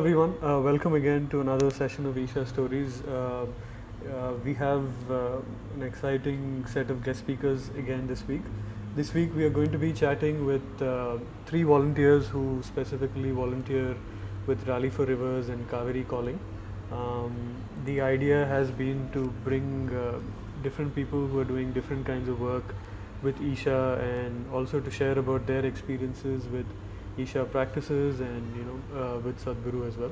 everyone. Welcome again to another session of Isha Stories. We have an exciting set of guest speakers again this week. This week we are going to be chatting with three volunteers who specifically volunteer with Rally for Rivers and Kaveri Calling. Um, the idea has been to bring different people who are doing different kinds of work with Isha, and also to share about their experiences with Isha practices and with Sadhguru as well.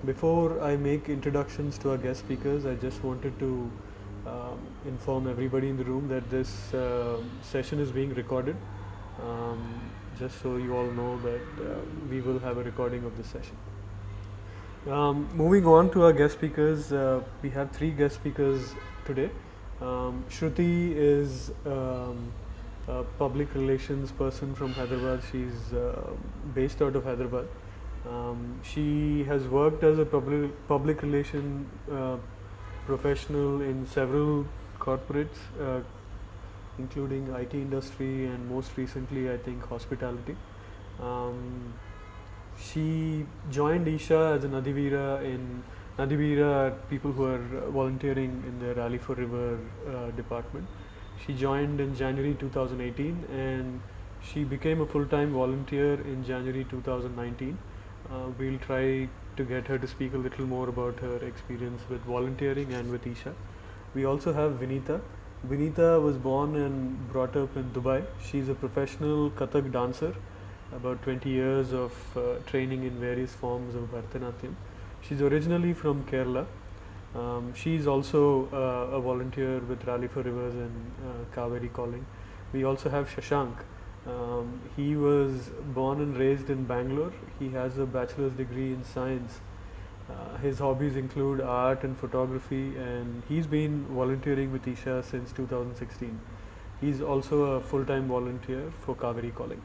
Before I make introductions to our guest speakers, I just wanted to inform everybody in the room that this session is being recorded. Um, just so you all know that we will have a recording of this session. Moving on to our guest speakers, we have three guest speakers today. Shruti is a public relations person from Hyderabad. She's based out of Hyderabad. She has worked as a public relation professional in several corporates, including IT industry and most recently, I think, hospitality. Um, she joined Isha as a Nadivira in Nadivira, people who are volunteering in the Rally for River department. She joined in January 2018 and she became a full-time volunteer in January 2019. We'll try to get her to speak a little more about her experience with volunteering and with Isha. We also have Vinita. Vinita was born and brought up in Dubai. She's a professional Kathak dancer, about 20 years of training in various forms of Bharatanatyam. She's originally from Kerala. She's also a volunteer with Rally for Rivers and Kaveri Calling. We also have Shashank. He was born and raised in Bangalore. He has a bachelor's degree in science. His hobbies include art and photography, and he's been volunteering with Isha since 2016. He's also a full-time volunteer for Kaveri Calling.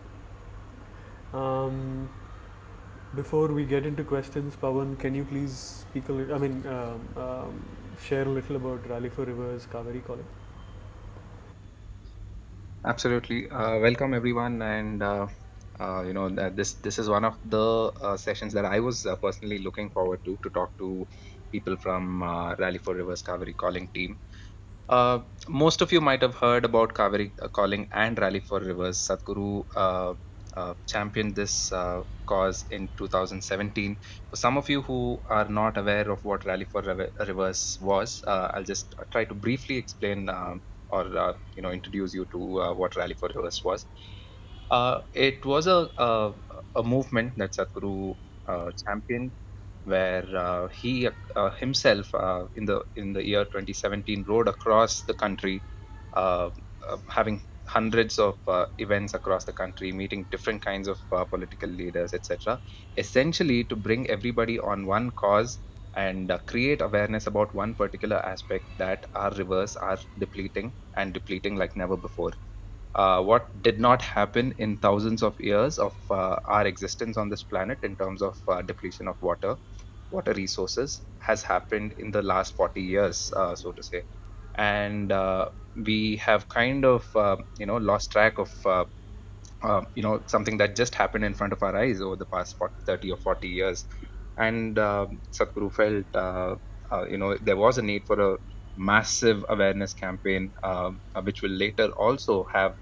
Um, Before we get into questions, Pawan, can you please speak a little? Share a little about Rally for Rivers, Kaveri Calling. Absolutely. Welcome everyone, and that this is one of the sessions that I was personally looking forward to talk to people from Rally for Rivers Kaveri Calling team. Uh, Most of you might have heard about Kaveri Calling and Rally for Rivers. Sadhguru championed this cause in 2017. For some of you who are not aware of what Rally for Rivers was, I'll just try to briefly explain or introduce you to what Rally for Rivers was. It was a movement that Sadhguru championed, where he himself in the year 2017 rode across the country, uh, having hundreds of events across the country, meeting different kinds of political leaders, etc. Essentially, to bring everybody on one cause and create awareness about one particular aspect, that our rivers are depleting and depleting like never before. What did not happen in thousands of years of our existence on this planet in terms of depletion of water resources has happened in the last 40 years, so to say. And we have kind of lost track of something that just happened in front of our eyes over the past 40, 30 or 40 years. And Sadhguru felt there was a need for a massive awareness campaign, which will later also have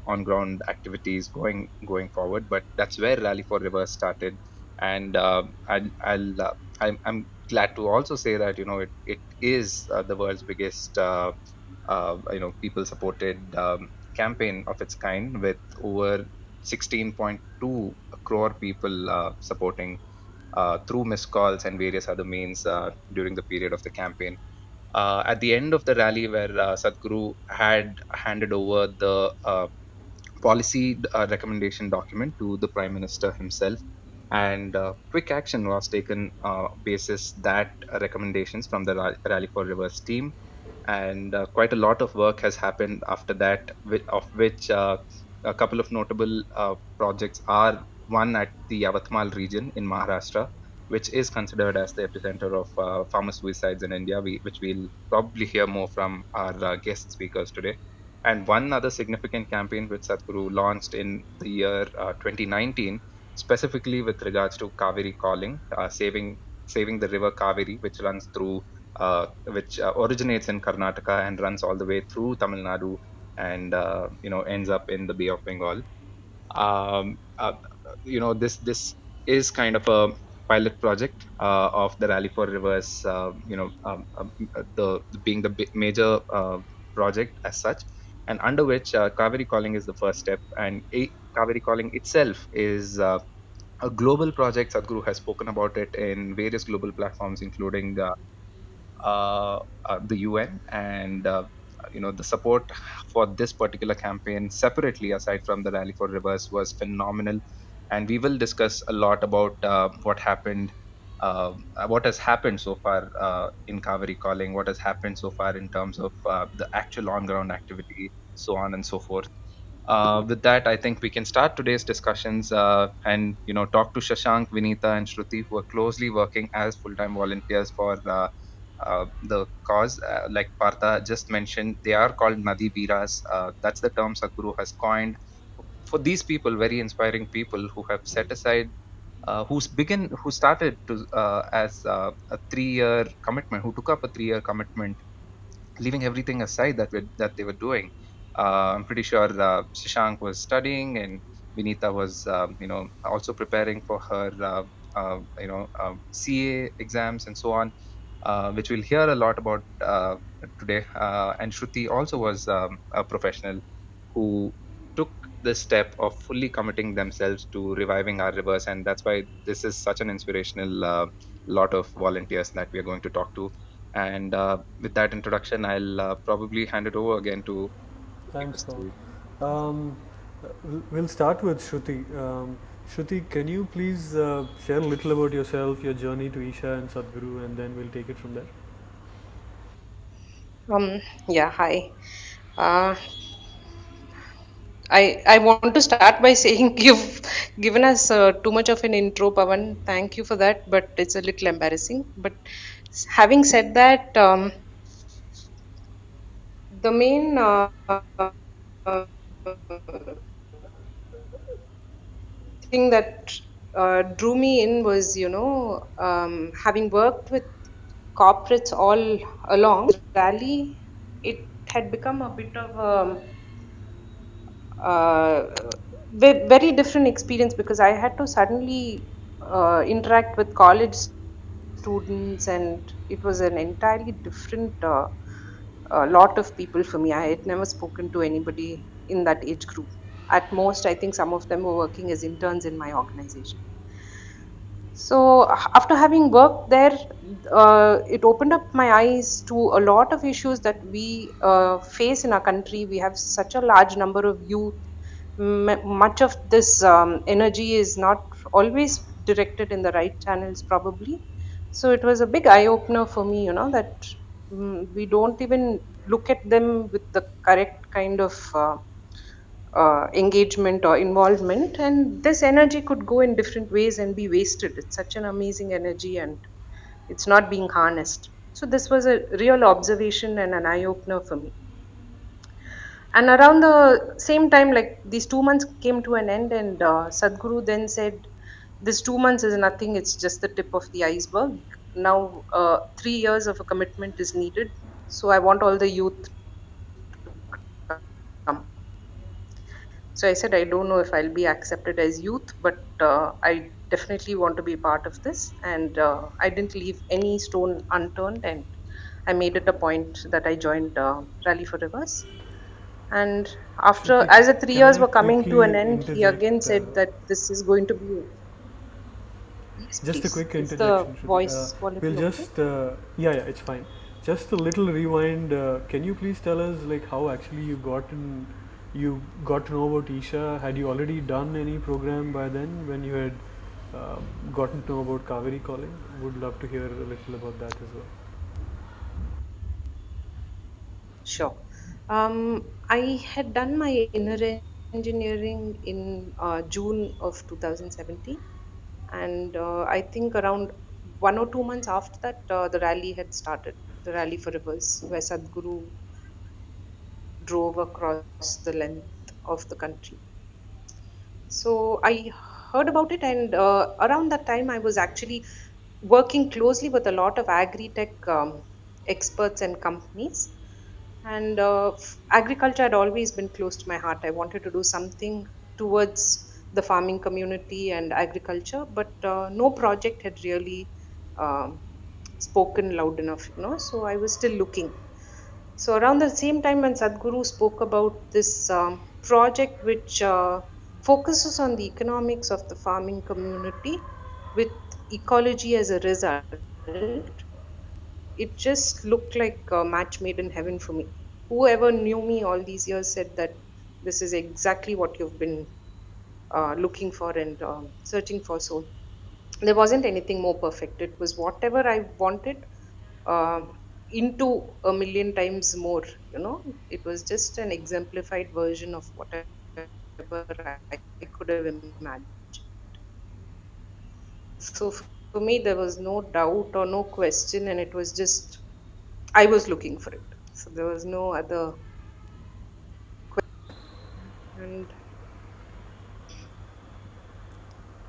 on ground activities going forward. But that's where Rally for Rivers started. And I'm glad to also say that it is the world's biggest people supported campaign of its kind, with over 16.2 crore people supporting through missed calls and various other means during the period of the campaign. At the end of the rally, where Sadhguru had handed over the policy recommendation document to the Prime Minister himself, and quick action was taken basis that recommendations from the Rally for Rivers team. And quite a lot of work has happened after that, of which a couple of notable projects are one at the Yavatmal region in Maharashtra, which is considered as the epicenter of farmer suicides in India, which we'll probably hear more from our guest speakers today. And one other significant campaign which Sadhguru launched in the year 2019 specifically with regards to Kaveri calling, saving the river Kaveri, which runs through, which originates in Karnataka and runs all the way through Tamil Nadu, and ends up in the Bay of Bengal. um, uh, this is kind of a pilot project of the Rally for Rivers, the being the major project as such, and under which Kaveri calling is the first step, and Kaveri calling itself is a global project. Sadhguru has spoken about it in various global platforms, including the UN, and the support for this particular campaign separately, aside from the Rally for Rivers, was phenomenal. And we will discuss a lot about what has happened so far in Kaveri calling, what has happened so far in terms of the actual on-ground activity, so on and so forth. With that, I think we can start today's discussions, and talk to Shashank, Vinita, and Shruti, who are closely working as full-time volunteers for the cause. Like Partha just mentioned, they are called Nadi Veeras. That's the term Sadhguru has coined for these people, very inspiring people who have set aside, who started to as a 3-year commitment, who took up a 3-year commitment, leaving everything aside that they were doing. I'm pretty sure Shashank was studying, and Vinita was, also preparing for her, CA exams and so on, which we'll hear a lot about today. And Shruti also was a professional who took the step of fully committing themselves to reviving our rivers, and that's why this is such an inspirational lot of volunteers that we are going to talk to. And with that introduction, I'll probably hand it over again to take Thanks, us Paul. through. Um, we'll start with Shruti. Shruti, can you please share a little about yourself, your journey to Isha and Sadhguru, and then we'll take it from there? Yeah, hi. Uh, I want to start by saying you've given us too much of an intro, Pavan. Thank you for that, but it's a little embarrassing. But having said that, the main thing that drew me in was, having worked with corporates all along, rally, it had become a bit of a uh, very different experience because I had to suddenly interact with college students, and it was an entirely different lot of people for me. I had never spoken to anybody in that age group. At most, I think some of them were working as interns in my organization. So after having worked there, it opened up my eyes to a lot of issues that we face in our country. We have such a large number of youth. Much of this energy is not always directed in the right channels, probably. So it was a big eye opener for me, that we don't even look at them with the correct kind of engagement or involvement, and this energy could go in different ways and be wasted. It's such an amazing energy, and it's not being harnessed. So this was a real observation and an eye opener for me. And around the same time, like, these 2 months came to an end, and Sadhguru then said, this 2 months is nothing, it's just the tip of the iceberg. Now 3 years of a commitment is needed, so I want all the youth to come. So I said, I don't know if I'll be accepted as youth, but I definitely want to be part of this. And I didn't leave any stone unturned. And I made it a point that I joined Rally for Rivers. And after, Shruti, as the three can years I were coming to an quickly end, he again interject? said that this is going to be. Yes, Just a please. quick Is the interjection, Shruti. voice We'll quality okay? just, yeah, it's fine. Just a little rewind. Can you please tell us like how actually you got to know about Isha? Had you already done any program by then when you had gotten to know about Kaveri calling? Would love to hear a little about that as well. Sure. I had done my inner engineering in June of 2017, and I think around 1 or 2 months after that, the rally had started, the Rally for Rivers, where Sadhguru drove across the length of the country. So I heard about it, and around that time, I was actually working closely with a lot of agri-tech experts and companies. And agriculture had always been close to my heart. I wanted to do something towards the farming community and agriculture, but no project had really um, spoken loud enough, So I was still looking. So around the same time when Sadhguru spoke about this project, which focuses on the economics of the farming community with ecology as a result, it just looked like a match made in heaven for me. Whoever knew me all these years said that this is exactly what you've been looking for and searching for. So there wasn't anything more perfect. It was whatever I wanted, uh, into a million times more. It was just an exemplified version of whatever I could have imagined. So for me, there was no doubt or no question, and it was just I was looking for it. So there was no other. And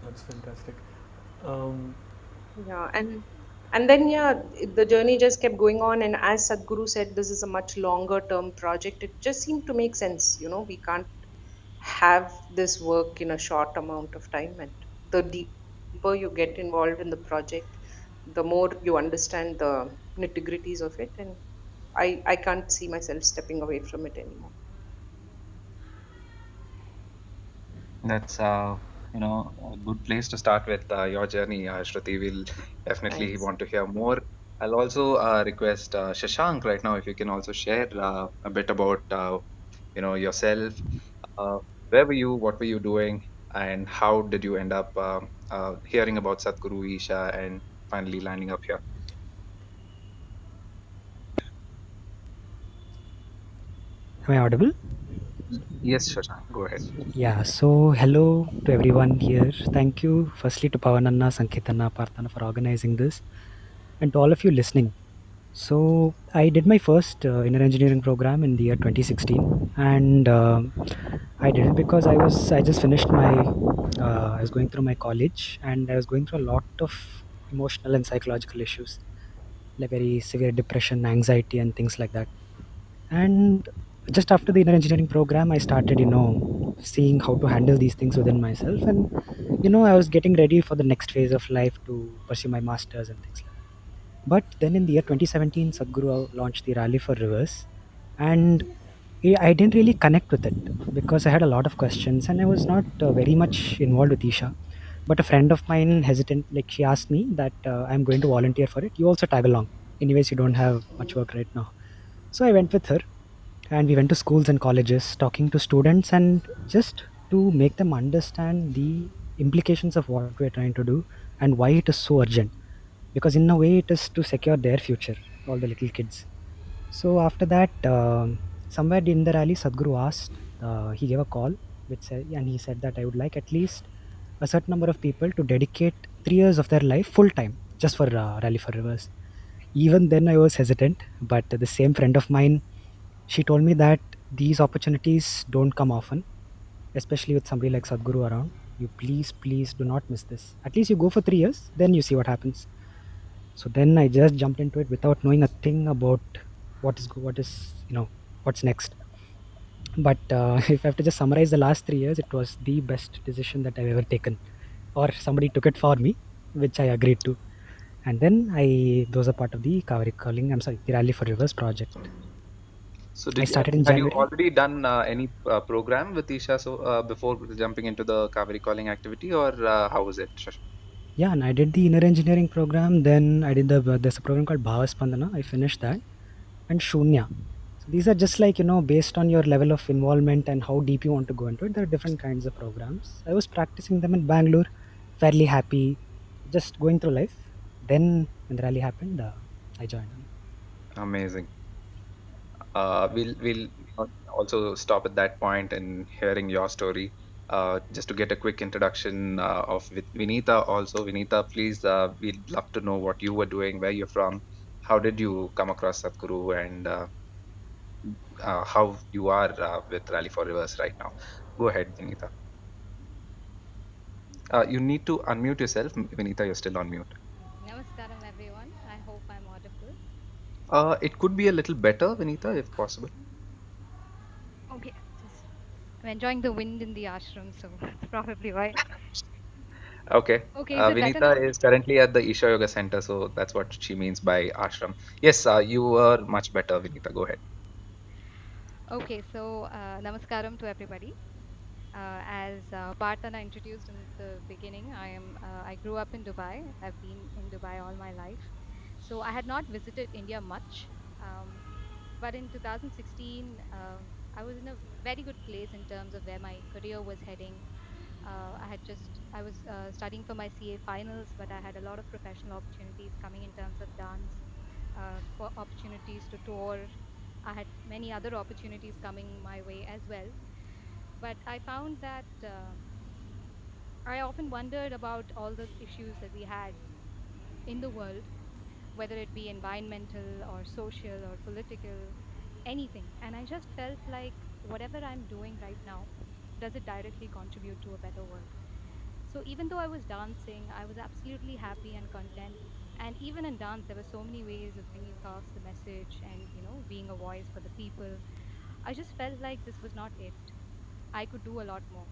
That's fantastic. Um, yeah, and then yeah, the journey just kept going on. And as Sadhguru said, this is a much longer term project. It just seemed to make sense. We can't have this work in a short amount of time. And the deeper you get involved in the project, the more you understand the nitty gritties of it. And I can't see myself stepping away from it anymore. That's a good place to start with your journey, Shruti. We'll definitely Thanks. want to hear more. I'll also request Shashank right now if you can also share a bit about yourself. Uh, where were you? What were you doing? And how did you end up hearing about Sadhguru Isha and finally landing up here? Am I audible? Yes, Shashank, go ahead. Yeah, so hello to everyone here. Thank you, firstly, to Pavananna, Sankitana, Partana for organizing this, and to all of you listening. So, I did my first inner engineering program in the year 2016, and I did it because I just finished I was going through my college, and I was going through a lot of emotional and psychological issues, like very severe depression, anxiety, and things like that. And just after the inner engineering program, I started, seeing how to handle these things within myself. And, I was getting ready for the next phase of life to pursue my masters and things like that. But then in the year 2017, Sadhguru launched the Rally for Rivers. And I didn't really connect with it because I had a lot of questions and I was not very much involved with Isha. But a friend of mine hesitant, like she asked me that I'm going to volunteer for it. You also tag along. Anyways, you don't have much work right now. So I went with her and we went to schools and colleges talking to students and just to make them understand the implications of what we're trying to do and why it is so urgent, because in a way it is to secure their future, all the little kids. So after that, somewhere in the rally, Sadhguru asked, he gave a call which said, and he said that I would like at least a certain number of people to dedicate 3 years of their life full time just for Rally for Rivers. Even then I was hesitant, but the same friend of mine, she told me that these opportunities don't come often, especially with somebody like Sadhguru around. You please, please do not miss this. At least you go for 3 years, then you see what happens. So then I just jumped into it without knowing a thing about what's next. But if I have to just summarize the last 3 years, it was the best decision that I've ever taken, or somebody took it for me, which I agreed to. And then those are part of the Kaveri Calling. I'm sorry, the Rally for Rivers project. So, I started in had you January. already done any program with Isha before jumping into the Kaveri calling activity, or how was it, Shashank? Yeah, and I did the inner engineering program. Then I did there's a program called Bhavaspandana. I finished that, and Shunya. So these are just like based on your level of involvement and how deep you want to go into it. There are different kinds of programs. I was practicing them in Bangalore, fairly happy, just going through life. Then when the rally happened, I joined. Amazing. We'll also stop at that point in hearing your story. Just to get a quick introduction of Vinita. Also, Vinita, please, we'd love to know what you were doing, where you're from, how did you come across Sadhguru, and how you are with Rally for Rivers right now. Go ahead, Vinita. You need to unmute yourself. Vinita, you're still on mute. Namaskaram, everyone. I hope I'm audible. It could be a little better, Vinita, if possible. Okay, just I'm enjoying the wind in the ashram, so that's probably why. Okay. Okay, is it better Vinita now? is currently at the Isha Yoga Center, so that's what she means by ashram. Yes, you were much better, Vinita. Go ahead. Okay, so namaskaram to everybody. As Partana introduced in the beginning, I grew up in Dubai. I've been in Dubai all my life, so I had not visited India much. Um, but in 2016, I was in a very good place in terms of where my career was heading. I was studying for my CA finals, but I had a lot of professional opportunities coming in terms of dance, opportunities to tour. I had many other opportunities coming my way as well. But I found that I often wondered about all the issues that we had in the world, whether it be environmental or social or political, anything. And I just felt like whatever I'm doing right now, does it directly contribute to a better world? So even though I was dancing, I was absolutely happy and content. And even in dance, there were so many ways of bringing across the message and, being a voice for the people. I just felt like this was not it. I could do a lot more.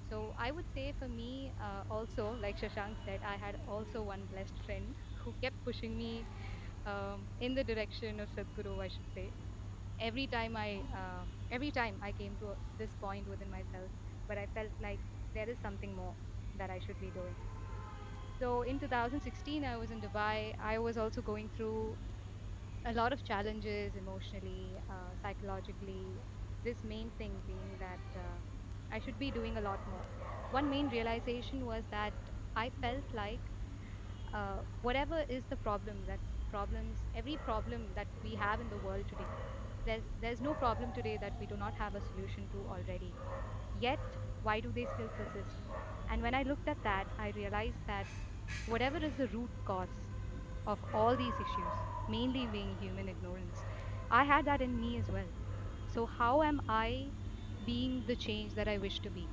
So I would say for me, also, like Shashank said, I had also one blessed friend who kept pushing me in the direction of Sadhguru, I should say. Every time I came to this point within myself, but I felt like there is something more that I should be doing. So in 2016, I was in Dubai. I was also going through a lot of challenges emotionally, psychologically. This main thing being that I should be doing a lot more. One main realization was that I felt like whatever is the problem, every problem that we have in the world today, there's no problem today that we do not have a solution to already. Yet, why do they still persist? And when I looked at that, I realized that whatever is the root cause of all these issues, mainly being human ignorance, I had that in me as well. So, how am I being the change that I wish to be?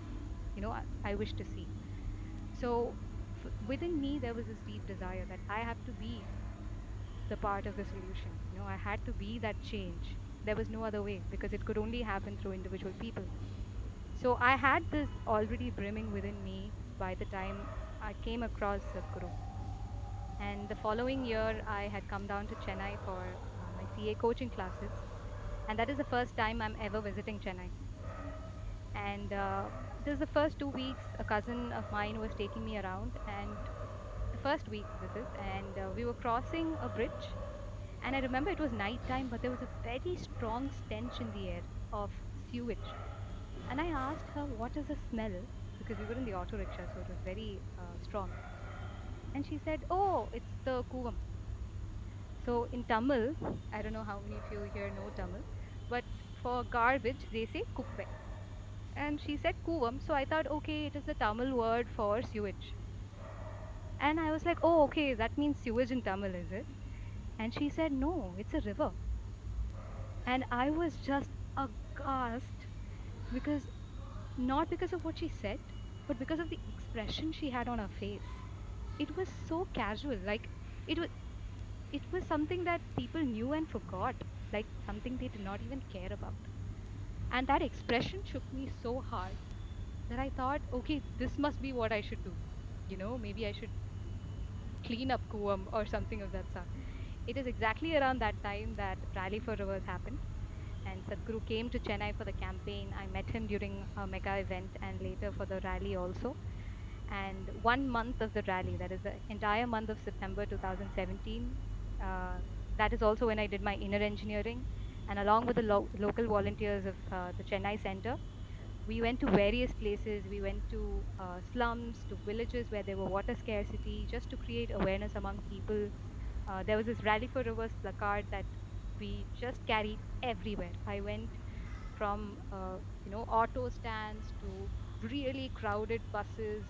I wish to see. So, within me, there was this deep desire that I have to be the part of the solution. I had to be that change. There was no other way because it could only happen through individual people. So I had this already brimming within me by the time I came across Sadhguru. And the following year, I had come down to Chennai for my CA coaching classes. And that is the first time I'm ever visiting Chennai. And this is the first 2 weeks, a cousin of mine was taking me around. And the first week, this is, and we were crossing a bridge. And I remember it was nighttime, but there was a very strong stench in the air of sewage. And I asked her, what is the smell? Because we were in the auto rickshaw, so it was very strong. And she said, oh, it's the kuvam. So in Tamil, I don't know how many of you here know Tamil, but for garbage, they say kuppe. And she said kuvam, so I thought, okay, it is the Tamil word for sewage. And I was like, oh, okay, that means sewage in Tamil, is it? And she said, no, it's a river. And I was just aghast because not because of what she said, but because of the expression she had on her face. It was so casual, like it was it was something that people knew and forgot, like something they did not even care about. And that expression shook me so hard that I thought, okay, this must be what I should do. Maybe I should clean up Kuam or something of that sort. It is exactly around that time that Rally for Rivers happened. And Sadhguru came to Chennai for the campaign. I met him during a mega event and later for the rally also. And 1 month of the rally, that is the entire month of September 2017, uh, that is also when I did my inner engineering. And along with the local volunteers of the Chennai Center, we went to various places. We went to slums, to villages where there were water scarcity, just to create awareness among people. There was this Rally for Rivers placard that we just carried everywhere. I went from auto stands to really crowded buses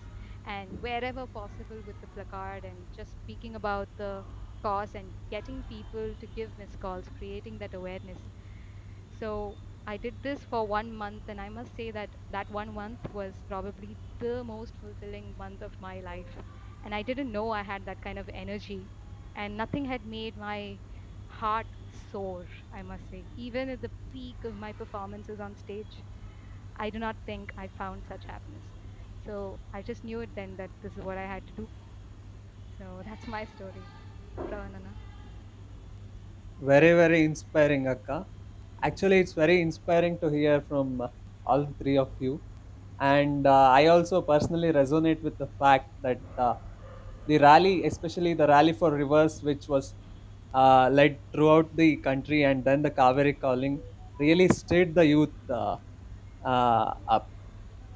and wherever possible with the placard and just speaking about the cause and getting people to give missed calls, creating that awareness. So I did this for 1 month, and I must say that that 1 month was probably the most fulfilling month of my life. And I didn't know I had that kind of energy, and nothing had made my heart soar, I must say. Even at the peak of my performances on stage, I do not think I found such happiness. So I just knew it then that this is what I had to do. So that's my story, Pravanana. Very, very inspiring, Akka. Actually, it's very inspiring to hear from all three of you. And I also personally resonate with the fact that the rally, especially the Rally for Rivers, which was led throughout the country, and then the Kaveri calling, really stirred the youth up.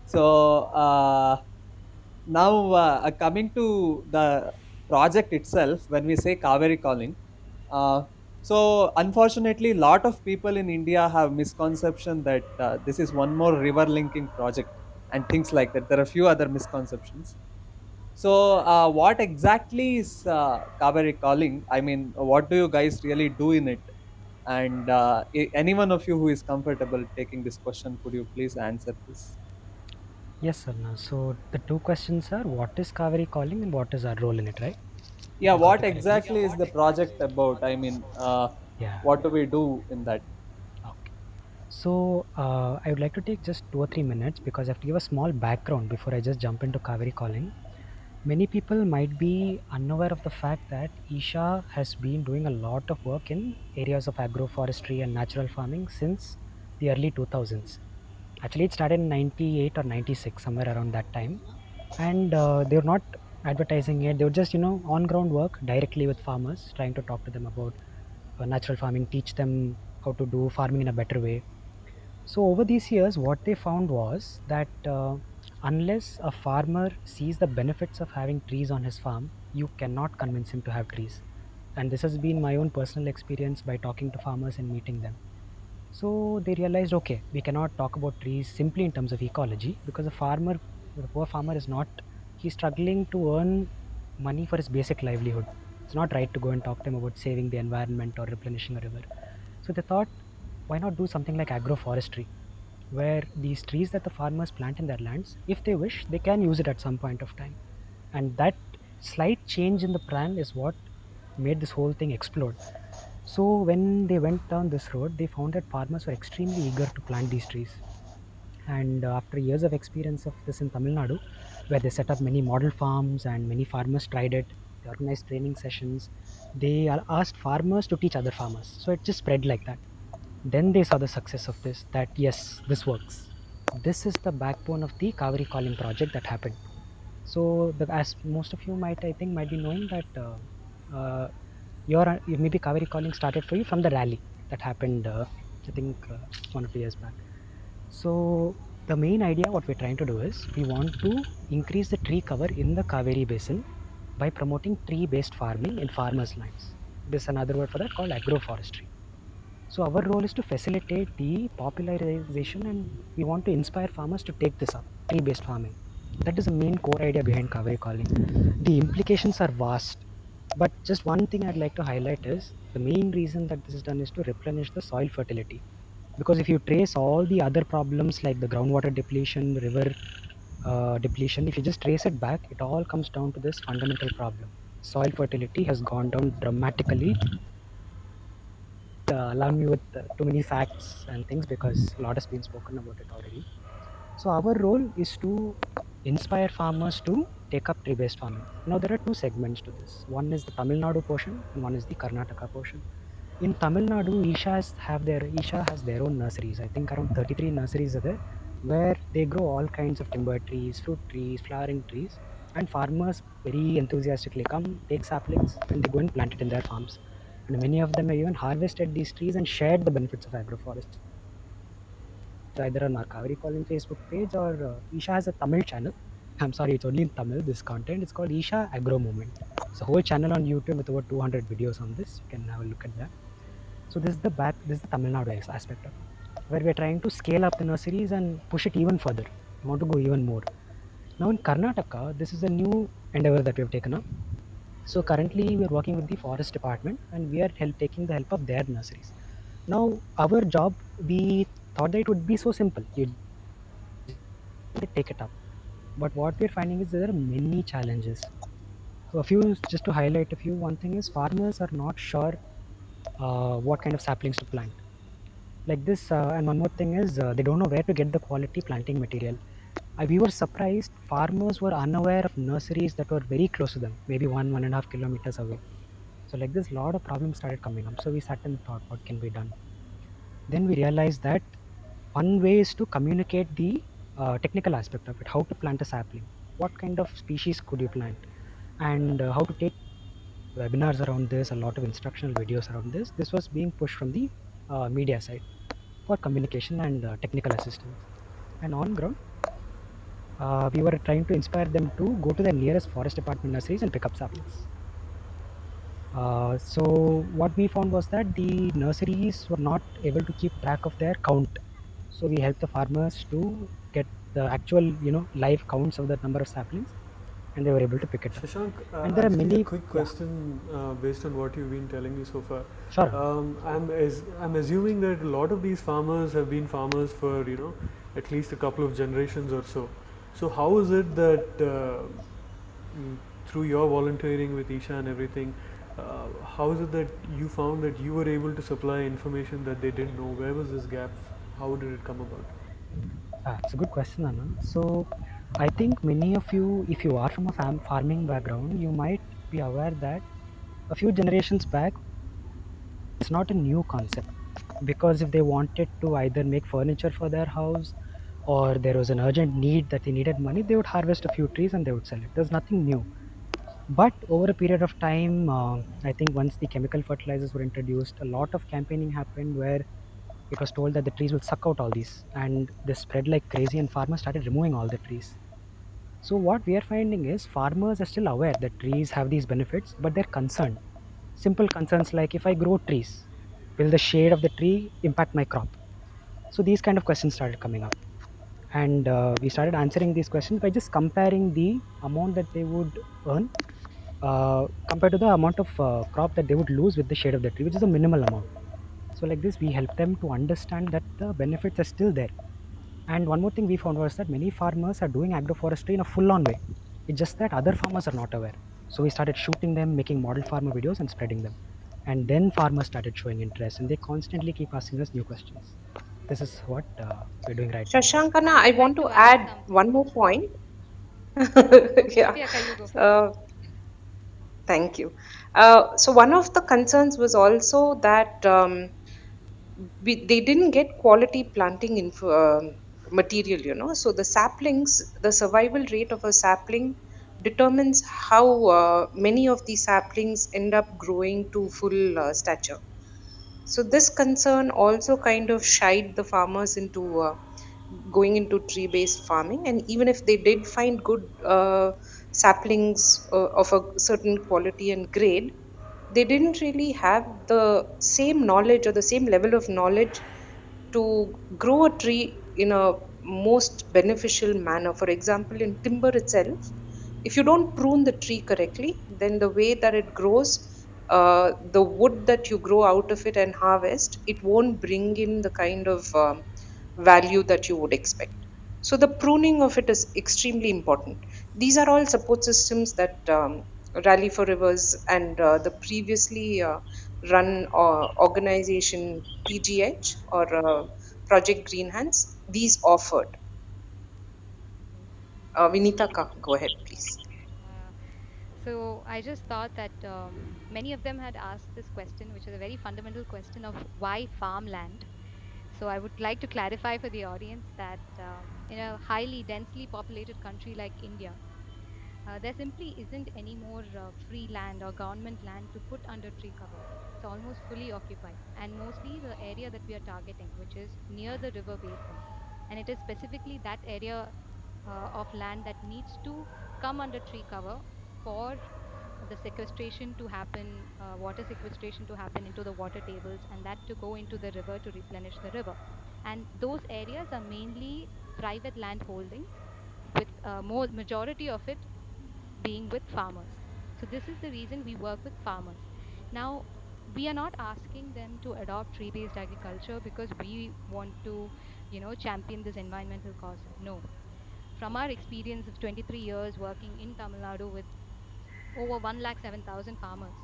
So now coming to the project itself, when we say Kaveri calling, uh, so unfortunately, a lot of people in India have misconception that this is one more river linking project and things like that. There are a few other misconceptions. So, what exactly is Kaveri calling? I mean, what do you guys really do in it? And any one of you who is comfortable taking this question, could you please answer this? Yes, Sarna. So the two questions are what is Kaveri calling and what is our role in it, right? If Yeah, I got what it correctly. exactly is the project about? I mean, Yeah. what do we do in that? Okay. So I would like to take just 2 or 3 minutes because I have to give a small background before I just jump into Kaveri calling. Many people might be unaware of the fact that Isha has been doing a lot of work in areas of agroforestry and natural farming since the early 2000s. Actually, it started in 98 or 96, somewhere around that time. And they were not advertising it. They were just, on ground work directly with farmers, trying to talk to them about natural farming, teach them how to do farming in a better way. So over these years, what they found was that unless a farmer sees the benefits of having trees on his farm, you cannot convince him to have trees. And this has been my own personal experience by talking to farmers and meeting them. So they realized, okay, we cannot talk about trees simply in terms of ecology because the poor farmer is not, he's struggling to earn money for his basic livelihood. It's not right to go and talk to him about saving the environment or replenishing a river. So they thought, why not do something like agroforestry, where these trees that the farmers plant in their lands, if they wish, they can use it at some point of time. And that slight change in the plan is what made this whole thing explode. So when they went down this road, they found that farmers were extremely eager to plant these trees. And after years of experience of this in Tamil Nadu, where they set up many model farms and many farmers tried it, they organized training sessions. They asked farmers to teach other farmers. So it just spread like that. Then they saw the success of this, that yes, this works. This is the backbone of the Kaveri Calling project that happened. So, as most of you might, I think, might be knowing that maybe Kaveri Calling started for you from the rally that happened, I think, 1 or 2 years back. So, the main idea, what we're trying to do is we want to increase the tree cover in the Kaveri basin by promoting tree-based farming in farmers' lands. There's another word for that called agroforestry. So our role is to facilitate the popularization and we want to inspire farmers to take this up, tree-based farming. That is the main core idea behind Kaveri calling. The implications are vast, but just one thing I'd like to highlight is the main reason that this is done is to replenish the soil fertility. Because if you trace all the other problems like the groundwater depletion, river depletion, if you just trace it back, it all comes down to this fundamental problem. Soil fertility has gone down dramatically. Allow me with too many facts and things because a lot has been spoken about it already. So our role is to inspire farmers to take up tree-based farming. Now there are two segments to this. One is the Tamil Nadu portion and one is the Karnataka portion. In Tamil Nadu, Isha has their own nurseries. I think around 33 nurseries are there where they grow all kinds of timber trees, fruit trees, flowering trees, and farmers very enthusiastically come, take saplings, and they go and plant it in their farms. And many of them have even harvested these trees and shared the benefits of agroforestry either on our Kaveri Calling Facebook page or Isha has a Tamil channel. I'm sorry, it's only in Tamil, this content. It's called Isha Agro Movement. It's a whole channel on YouTube with over 200 videos on this. You can have a look at that. So this is the Tamil Nadu aspect of it, where we're trying to scale up the nurseries and push it even further. We want to go even more. Now in Karnataka, this is a new endeavor that we have taken up. So currently we're working with the forest department and we are taking the help of their nurseries. Now our job, we thought that it would be so simple. You take it up. But what we're finding is there are many challenges. So a few, just to highlight a few, one thing is farmers are not sure what kind of saplings to plant. Like this, and one more thing is they don't know where to get the quality planting material. We were surprised farmers were unaware of nurseries that were very close to them, maybe 1.5 kilometers away. So like this, lot of problems started coming up. So we sat and thought, what can be done? Then we realized that one way is to communicate the technical aspect of it, how to plant a sapling, what kind of species could you plant, and how to take webinars around this, a lot of instructional videos around this. This was being pushed from the media side for communication and technical assistance. And on ground, we were trying to inspire them to go to the nearest forest department nurseries and pick up saplings. So what we found was that the nurseries were not able to keep track of their count. So we helped the farmers to get the actual, live counts of the number of saplings, and they were able to pick it up. Shashank, And there are actually many. a quick question based on what you've been telling me so far. Sure. I'm assuming that a lot of these farmers have been farmers for at least a couple of generations or so. So how is it that through your volunteering with Isha and everything, how is it that you found that you were able to supply information that they didn't know? Where was this gap? How did it come about? It's a good question, Anna. So I think many of you, if you are from a farming background, you might be aware that a few generations back, it's not a new concept, because if they wanted to either make furniture for their house or there was an urgent need that they needed money, they would harvest a few trees and they would sell it. There's nothing new. But over a period of time, I think once the chemical fertilizers were introduced, a lot of campaigning happened where it was told that the trees will suck out all these, and they spread like crazy, and farmers started removing all the trees. So what we are finding is farmers are still aware that trees have these benefits, but they're concerned. Simple concerns like, if I grow trees, will the shade of the tree impact my crop? So these kind of questions started coming up, and we started answering these questions by just comparing the amount that they would earn compared to the amount of crop that they would lose with the shade of the tree, which is a minimal amount. So like this, we help them to understand that the benefits are still there. And one more thing we found was that many farmers are doing agroforestry in a full-on way. It's just that other farmers are not aware. So we started shooting them, making model farmer videos and spreading them. And then farmers started showing interest, and they constantly keep asking us new questions. This is what we're doing right now. Shashankana, I I would like want to to add add something. one more point. Okay, Yeah. Priyanka, you go. Thank you. So one of the concerns was also that they didn't get quality planting material, So the saplings, the survival rate of a sapling determines how many of these saplings end up growing to full stature. So this concern also kind of shied the farmers into going into tree-based farming, and even if they did find good saplings of a certain quality and grade, they didn't really have the same knowledge or the same level of knowledge to grow a tree in a most beneficial manner. For example, in timber itself, if you don't prune the tree correctly, then the way that it grows, the wood that you grow out of it and harvest, it won't bring in the kind of value that you would expect. So the pruning of it is extremely important. These are all support systems that Rally for Rivers and the previously run organization PGH or Project Green Hands, these offered. Vinita, go ahead, please. Uh, so I just thought that many of them had asked this question, which is a very fundamental question of why farmland. So I would like to clarify for the audience that in a highly densely populated country like India, there simply isn't any more free land or government land to put under tree cover. It's almost fully occupied, and mostly the area that we are targeting, which is near the river basin, and it is specifically that area of land that needs to come under tree cover for the sequestration to happen, water sequestration to happen into the water tables, and that to go into the river to replenish the river. And those areas are mainly private land holdings, with more majority of it being with farmers. So this is the reason we work with farmers. Now, we are not asking them to adopt tree based agriculture because we want to, champion this environmental cause. No. From our experience of 23 years working in Tamil Nadu with over 107,000 farmers,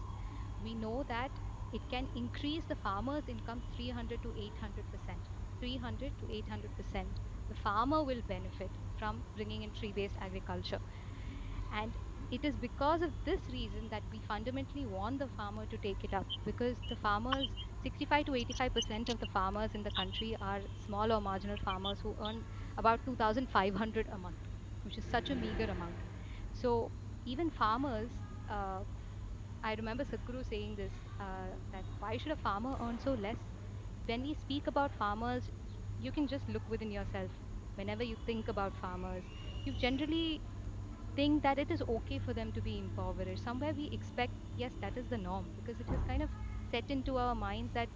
we know that it can increase the farmer's income 300 to 800%. 300 to 800%. The farmer will benefit from bringing in tree based agriculture. And it is because of this reason that we fundamentally want the farmer to take it up, because the farmers, 65 to 85% of the farmers in the country are small or marginal farmers who earn about 2,500 a month, which is such a meager amount. So even farmers, uh, I remember Sadhguru saying this, that why should a farmer earn so less? When we speak about farmers, you can just look within yourself. Whenever you think about farmers, you generally think that it is okay for them to be impoverished. Somewhere we expect, yes, that is the norm, because it is kind of set into our minds that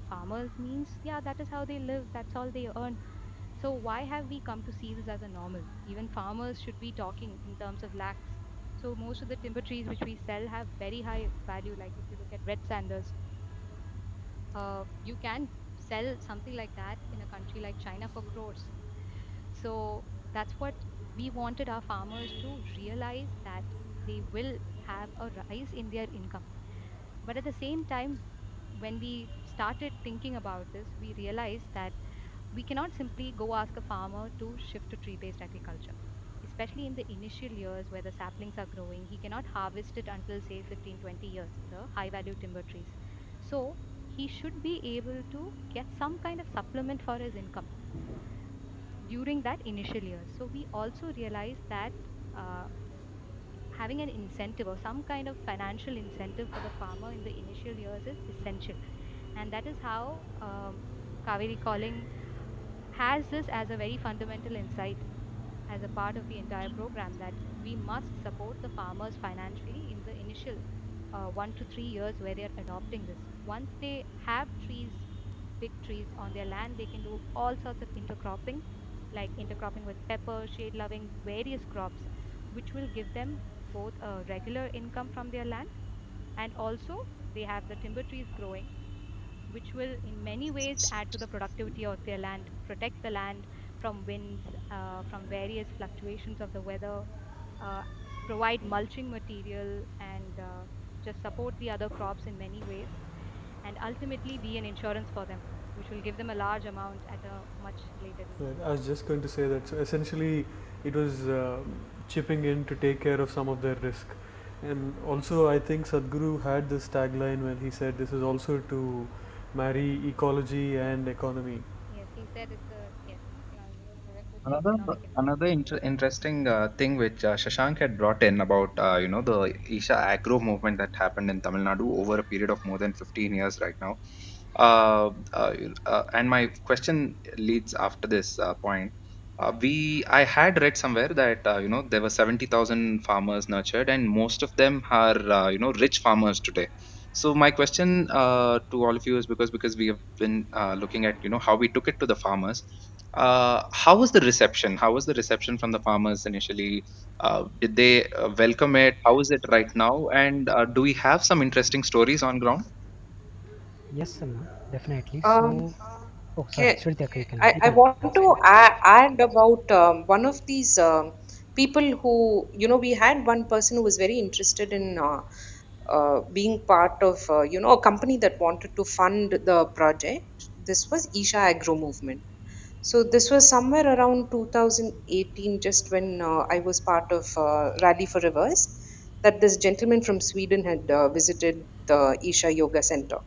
farmers means, yeah, that is how they live, that's all they earn. So why have we come to see this as a normal? Even farmers should be talking in terms of lakhs. So most of the timber trees which we sell have very high value. Like if you look at red sanders, you can sell something like that in a country like China for crores. So that's what we wanted our farmers to realize, that they will have a rise in their income. But at the same time, when we started thinking about this, we realized that we cannot simply go ask a farmer to shift to tree based agriculture. Especially in the initial years where the saplings are growing, he cannot harvest it until, say, 15, 20 years, the high value timber trees. So he should be able to get some kind of supplement for his income during that initial years. So we also realized that uh, having an incentive or some kind of financial incentive for the farmer in the initial years is essential. And that is how Kaveri Calling has this as a very fundamental insight as a part of the entire program, that we must support the farmers financially in the initial 1 to 3 years where they're adopting this. Once they have trees, big trees on their land, they can do all sorts of intercropping, like intercropping with pepper, shade loving, various crops, which will give them both a regular income from their land, and also they have the timber trees growing, which will in many ways add to the productivity of their land, protect the land from winds, from various fluctuations of the weather, uh, provide mulching material, and just support the other crops in many ways, and ultimately be an insurance for them, which will give them a large amount at a much later date. Right. I was just going to say that. So essentially, it was chipping in to take care of some of their risk. And also, I think Sadhguru had this tagline when he said this is also to marry ecology and economy. Yes, he said it's a, yes, with the Another economic impact. another interesting thing which Shashank had brought in about the Isha Agro movement that happened in Tamil Nadu over a period of more than 15 years right now. And my question leads after this point. I had read somewhere that there were 70,000 farmers nurtured, and most of them are rich farmers today. So my question to all of you is, because we have been looking at how we took it to the farmers. How was the reception? How was the reception from the farmers initially? Did they welcome it? How is it right now? And do we have some interesting stories on ground? Yes, Anna, definitely. Um, So, oh, sorry, okay, Shrutika, you I can want please. to add about one of these people who, we had one person who was very interested in being part of, a company that wanted to fund the project. This was Isha Agro Movement. So this was somewhere around 2018, just when I was part of Rally for Rivers, that this gentleman from Sweden had visited the Isha Yoga Center.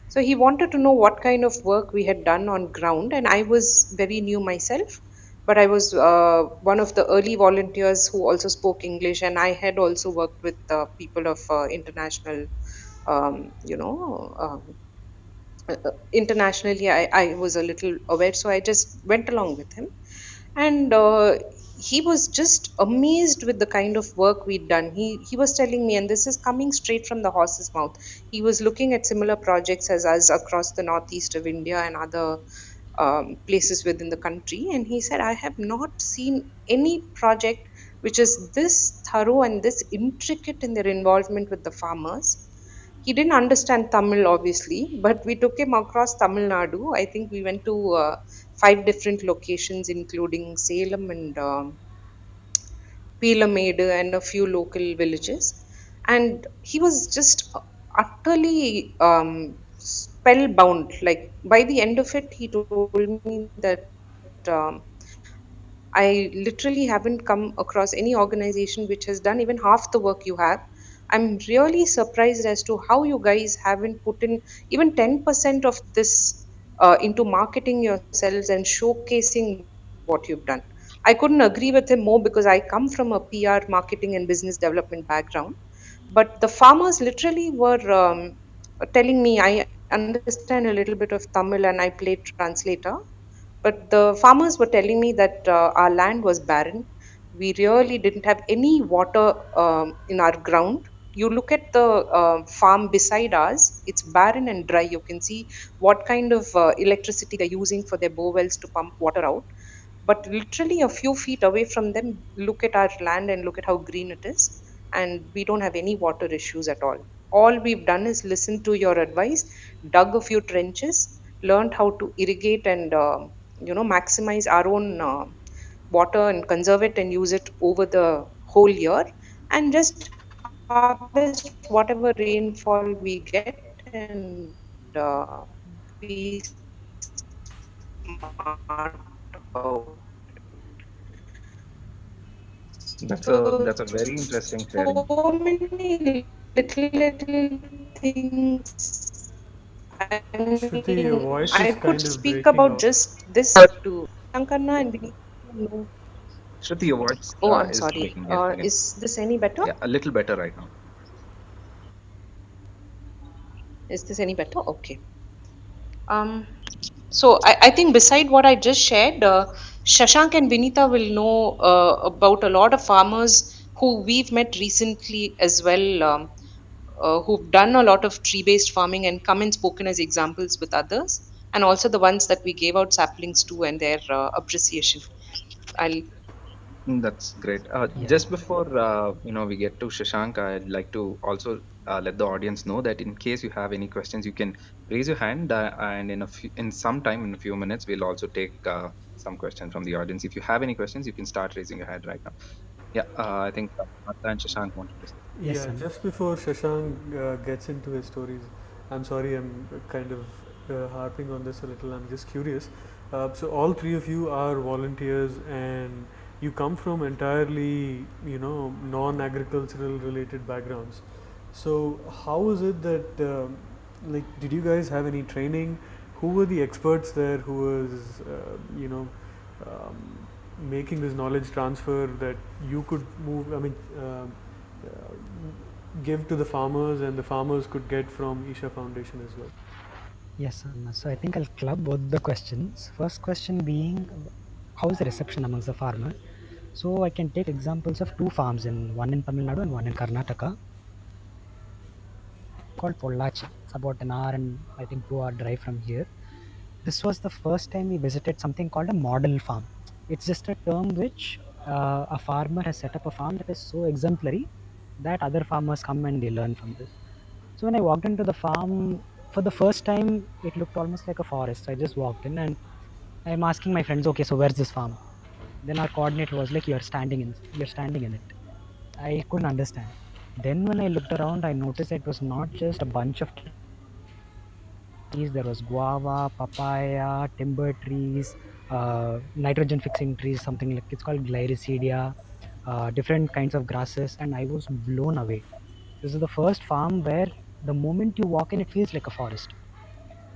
So he wanted to know what kind of work we had done on ground, and I was very new myself, but I was one of the early volunteers who also spoke English, and I had also worked with people of international, internationally. I was a little aware, so I just went along with him, and he was just amazed with the kind of work we'd done. He was telling me, and this is coming straight from the horse's mouth. He was looking at similar projects as us across the northeast of India and other places within the country, and he said, I have not seen any project which is this thorough and this intricate in their involvement with the farmers. He didn't understand Tamil, obviously, but we took him across Tamil Nadu. I think we went to 5 different locations, including Salem and Peelamedu and a few local villages. And he was just utterly spellbound. Like by the end of it, he told me that I literally haven't come across any organization which has done even half the work you have. I'm really surprised as to how you guys haven't put in even 10% of this into marketing yourselves and showcasing what you've done. I couldn't agree with him more because I come from a PR, marketing, and business development background. But the farmers literally were telling me, I understand a little bit of Tamil and I played translator, but the farmers were telling me that our land was barren. We really didn't have any water in our ground. You look at the farm beside us, it's barren and dry. You can see what kind of electricity they're using for their bowels to pump water out. But literally a few feet away from them, look at our land and look at how green it is. And we don't have any water issues at all. All we've done is listen to your advice, dug a few trenches, learned how to irrigate and maximize our own water and conserve it and use it over the whole year, and just harvest whatever rainfall we get and be smart about. That's a So very interesting sharing. so many little things. I Shruti, your mean, voice I is could kind of speak breaking about off. just this to Shankarna and Vinita. No. Shruti, your voice Oh, I'm is sorry. breaking. Yeah, again. Is this any better? Yeah, a little better right now. Is this any better? Okay. So I think beside what I just shared, Shashank and Vinita will know about a lot of farmers who we've met recently as well, who've done a lot of tree-based farming and come and spoken as examples with others, and also the ones that we gave out saplings to and their appreciation. I'll That's great. Yeah. Just before we get to Shashank, I'd like to also let the audience know that in case you have any questions, you can raise your hand, and in some time, in a few minutes, we'll also take some questions from the audience. If you have any questions, you can start raising your hand right now. Yeah, I think Martha and Shashank wanted to say. Yes, Yeah, Anna. just before Shashank gets into his stories, I'm sorry, I'm kind of harping on this a little. I'm just curious. So all three of you are volunteers, and you come from entirely, non-agricultural related backgrounds. So how is it that, like, did you guys have any training? Who were the experts there? Who was, um, making this knowledge transfer that you could move? I mean. Uh, give to the farmers and the farmers could get from Isha Foundation as well. Yes, Anna. So I think I'll club both the questions. First question being, how is the reception amongst the farmers? So I can take examples of two farms, in one in Tamil Nadu and one in Karnataka, called Pollachi. It's about an hour and I think 2 hour drive from here. This was the first time we visited something called a model farm. It's just a term which a farmer has set up a farm that is so exemplary that other farmers come and they learn from this. So when I walked into the farm for the first time, it looked almost like a forest. I just walked in and I'm asking my friends, okay, so where's this farm? Then our coordinator was like, you're standing in it. I couldn't understand. Then when I looked around, I noticed it was not just a bunch of trees. There was guava, papaya, timber trees, nitrogen fixing trees, something like it's called Glyricedia, different kinds of grasses, and I was blown away. This is the first farm where the moment you walk in, it feels like a forest,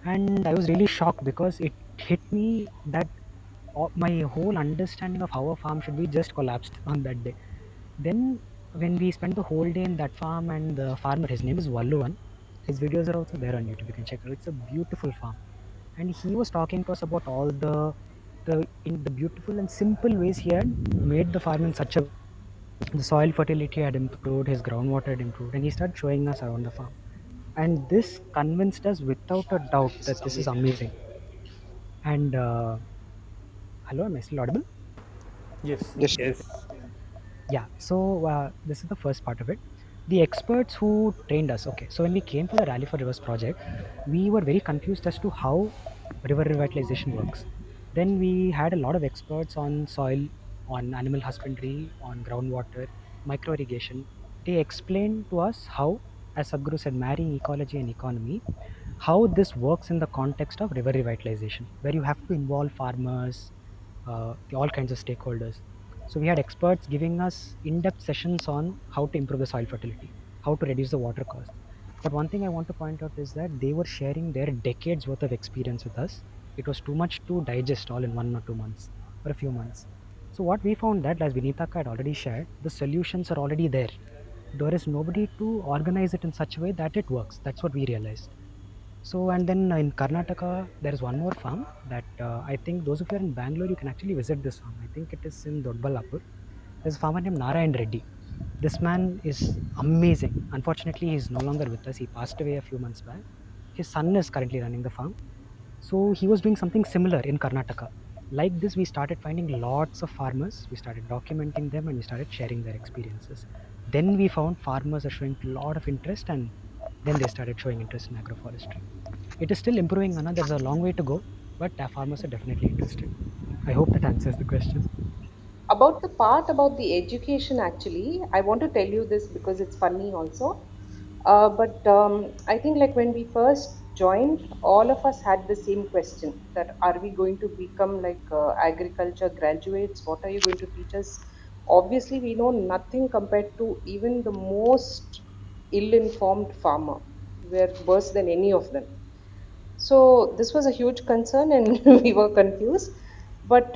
and I was really shocked because it hit me that my whole understanding of how a farm should be just collapsed on that day. Then when we spent the whole day in that farm, and the farmer, his name is Valluvan, his videos are also there on YouTube. You can check it out. It's a beautiful farm, and he was talking to us about all the beautiful and simple ways he had made the farm in such a the soil fertility had improved, his groundwater had improved, and he started showing us around the farm. And this convinced us without a doubt that this is amazing. And hello, am I still audible? Yes. Yes. Yes. Yeah. So this is the first part of it. The experts who trained us, okay, so when we came for the Rally for Rivers project, we were very confused as to how river revitalization works. Then we had a lot of experts on soil, on animal husbandry, on groundwater, micro irrigation. They explained to us how, as Sadhguru said, marrying ecology and economy, how this works in the context of river revitalization, where you have to involve farmers, all kinds of stakeholders. So we had experts giving us in-depth sessions on how to improve the soil fertility, how to reduce the water cost. But one thing I want to point out is that they were sharing their decades worth of experience with us. It was too much to digest all in 1 or 2 months or a few months. So what we found that, as Vinitaka had already shared, the solutions are already there. There is nobody to organize it in such a way that it works. That's what we realized. So, and then in Karnataka, there is one more farm that I think those of you are in Bangalore, you can actually visit this farm. I think it is in Dodballapur. There's a farmer named Narayan Reddy. This man is amazing. Unfortunately, he's no longer with us. He passed away a few months back. His son is currently running the farm. So he was doing something similar in Karnataka. Like this, we started finding lots of farmers. We started documenting them and we started sharing their experiences. Then we found farmers are showing a lot of interest, and then they started showing interest in agroforestry. It is still improving, Anna. There's a long way to go, but our farmers are definitely interested. I hope that answers the question. About the part about the education, actually, I want to tell you this because it's funny also. But I think like when we first joined, all of us had the same question that are we going to become like agriculture graduates? What are you going to teach us? Obviously, we know nothing compared to even the most ill-informed farmer. We're worse than any of them. So this was a huge concern, and we were confused. But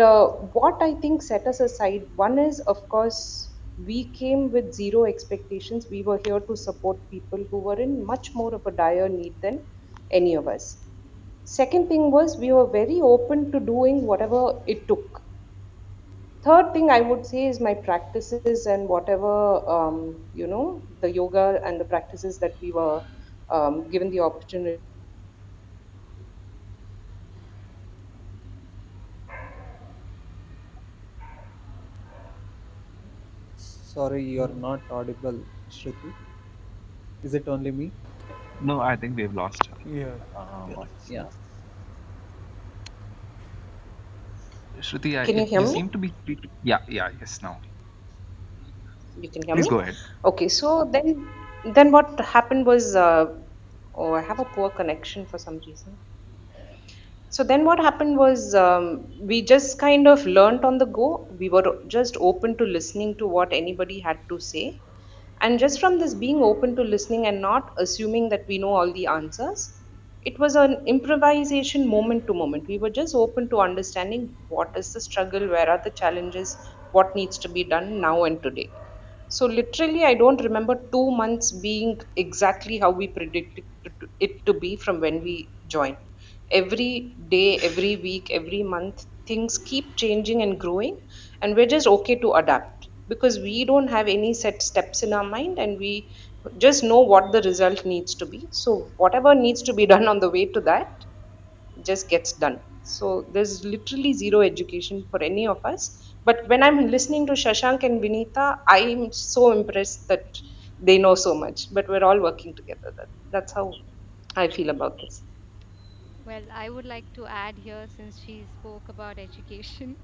what I think set us aside, one is, of course, we came with zero expectations. We were here to support people who were in much more of a dire need than any of us. Second thing was we were very open to doing whatever it took. Third thing I would say is my practices and whatever the yoga and the practices that we were given the opportunity. Sorry, you're not audible, Shruti. Is it only me? No, I think we've lost her. Yeah. Yeah. Shruti, Can you hear you me? seem to be. Yeah, yeah, yes, now. You can hear Please me? go ahead. Okay, so then what happened was oh, I have a poor connection for some reason. So then what happened was we just kind of learnt on the go. We were just open to listening to what anybody had to say. And just from this being open to listening and not assuming that we know all the answers, it was an improvisation moment to moment. We were just open to understanding what is the struggle, where are the challenges, what needs to be done now and today. So literally, I don't remember 2 months being exactly how we predicted it to be from when we joined. Every day, every week, every month, things keep changing and growing, and we're just okay to adapt because we don't have any set steps in our mind, and we just know what the result needs to be. So whatever needs to be done on the way to that just gets done. So there's literally zero education for any of us. But when I'm listening to Shashank and Vinita, I'm so impressed that they know so much. But we're all working together. That's how I feel about this. Well, I would like to add here, since she spoke about education,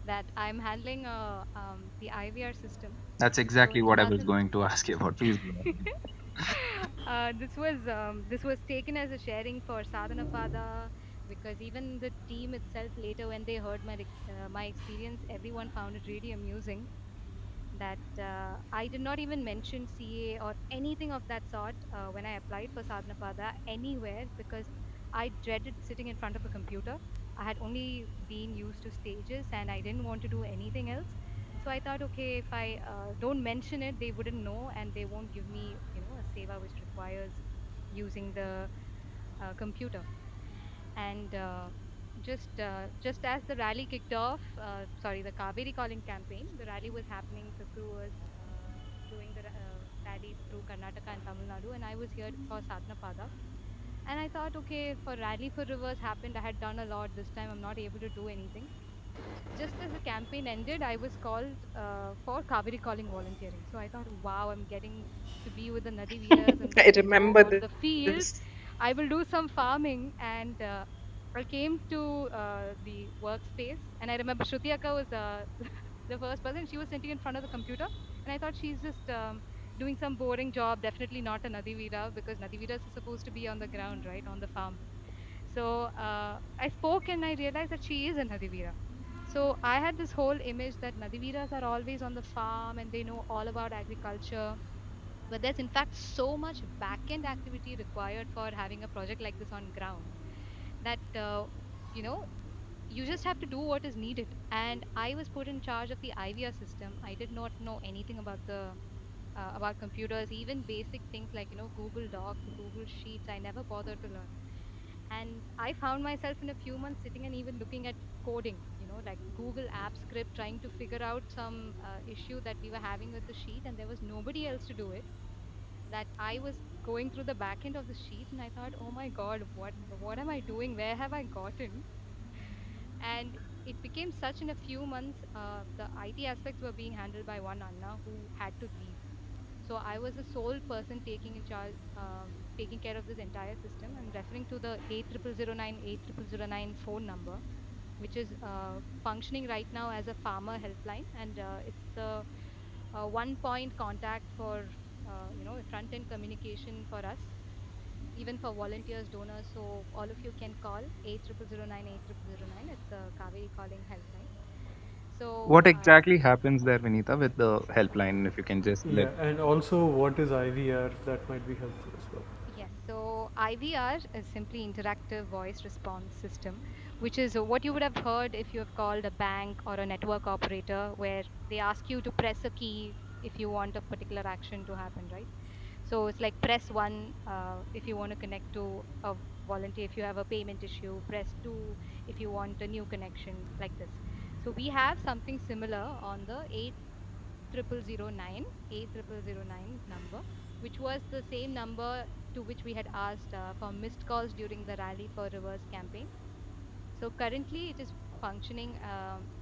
that I'm handling the IVR system. That's So exactly this what I was doesn't. going to ask you about. Please go ahead. This was taken as a sharing for Sadhana Pada, because even the team itself later, when they heard my experience, everyone found it really amusing that I did not even mention CA or anything of that sort when I applied for Sadhana Pada anywhere, because I dreaded sitting in front of a computer. I had only been used to stages and I didn't want to do anything else. So I thought, okay, if I don't mention it, they wouldn't know and they won't give me, a seva which requires using the computer. And just as the rally kicked off, sorry, the Kaveri calling campaign, the rally was happening. Sadhguru was doing the rally through Karnataka and Tamil Nadu, and I was here for Sadhana Pada. And I thought, okay, for Rally for Rivers happened, I had done a lot. This time I'm not able to do anything. Just as the campaign ended, I was called for Kaveri calling volunteering. So I thought, wow, I'm getting to be with the Nadi Veeras. I'm I getting to go remember on the this. field. I will do some farming. And I came to the workspace. And I remember Shruti Akka was the first person. She was sitting in front of the computer. And I thought she's just doing some boring job. Definitely not a Nadi Veera, because Nadi Veeras are supposed to be on the ground, right, on the farm. So I spoke and I realized that she is a Nadivira. So I had this whole image that Nadiviras are always on the farm and they know all about agriculture. But there's in fact so much back end activity required for having a project like this on ground that, you know, you just have to do what is needed. And I was put in charge of the IVR system. I did not know anything about the about computers, even basic things like, Google Docs, Google Sheets. I never bothered to learn. And I found myself in a few months sitting and even looking at coding, like Google app script, trying to figure out some issue that we were having with the sheet, and there was nobody else to do it. That I was going through the back end of the sheet, and I thought, oh my god, what am I doing, where have I gotten? And it became such, in a few months, the IT aspects were being handled by one Anna who had to leave. So I was the sole person taking in charge, taking care of this entire system. I'm referring to the 8009 phone number, which is functioning right now as a farmer helpline, and it's the one point contact for front end communication for us, even for volunteers, donors. So all of you can call 8009. It's a Kaveri calling helpline. So What exactly happens there, Vinita, with the helpline? If you can just let. Yeah, and also what is IVR? That might be helpful as well. yes, so IVR is simply interactive voice response system, which is what you would have heard if you have called a bank or a network operator, where they ask you to press a key if you want a particular action to happen, right? So it's like press one if you want to connect to a volunteer, if you have a payment issue, press two if you want a new connection, like this. So we have something similar on the 8009 number, which was the same number to which we had asked for missed calls during the Rally for Rivers campaign. So currently it is functioning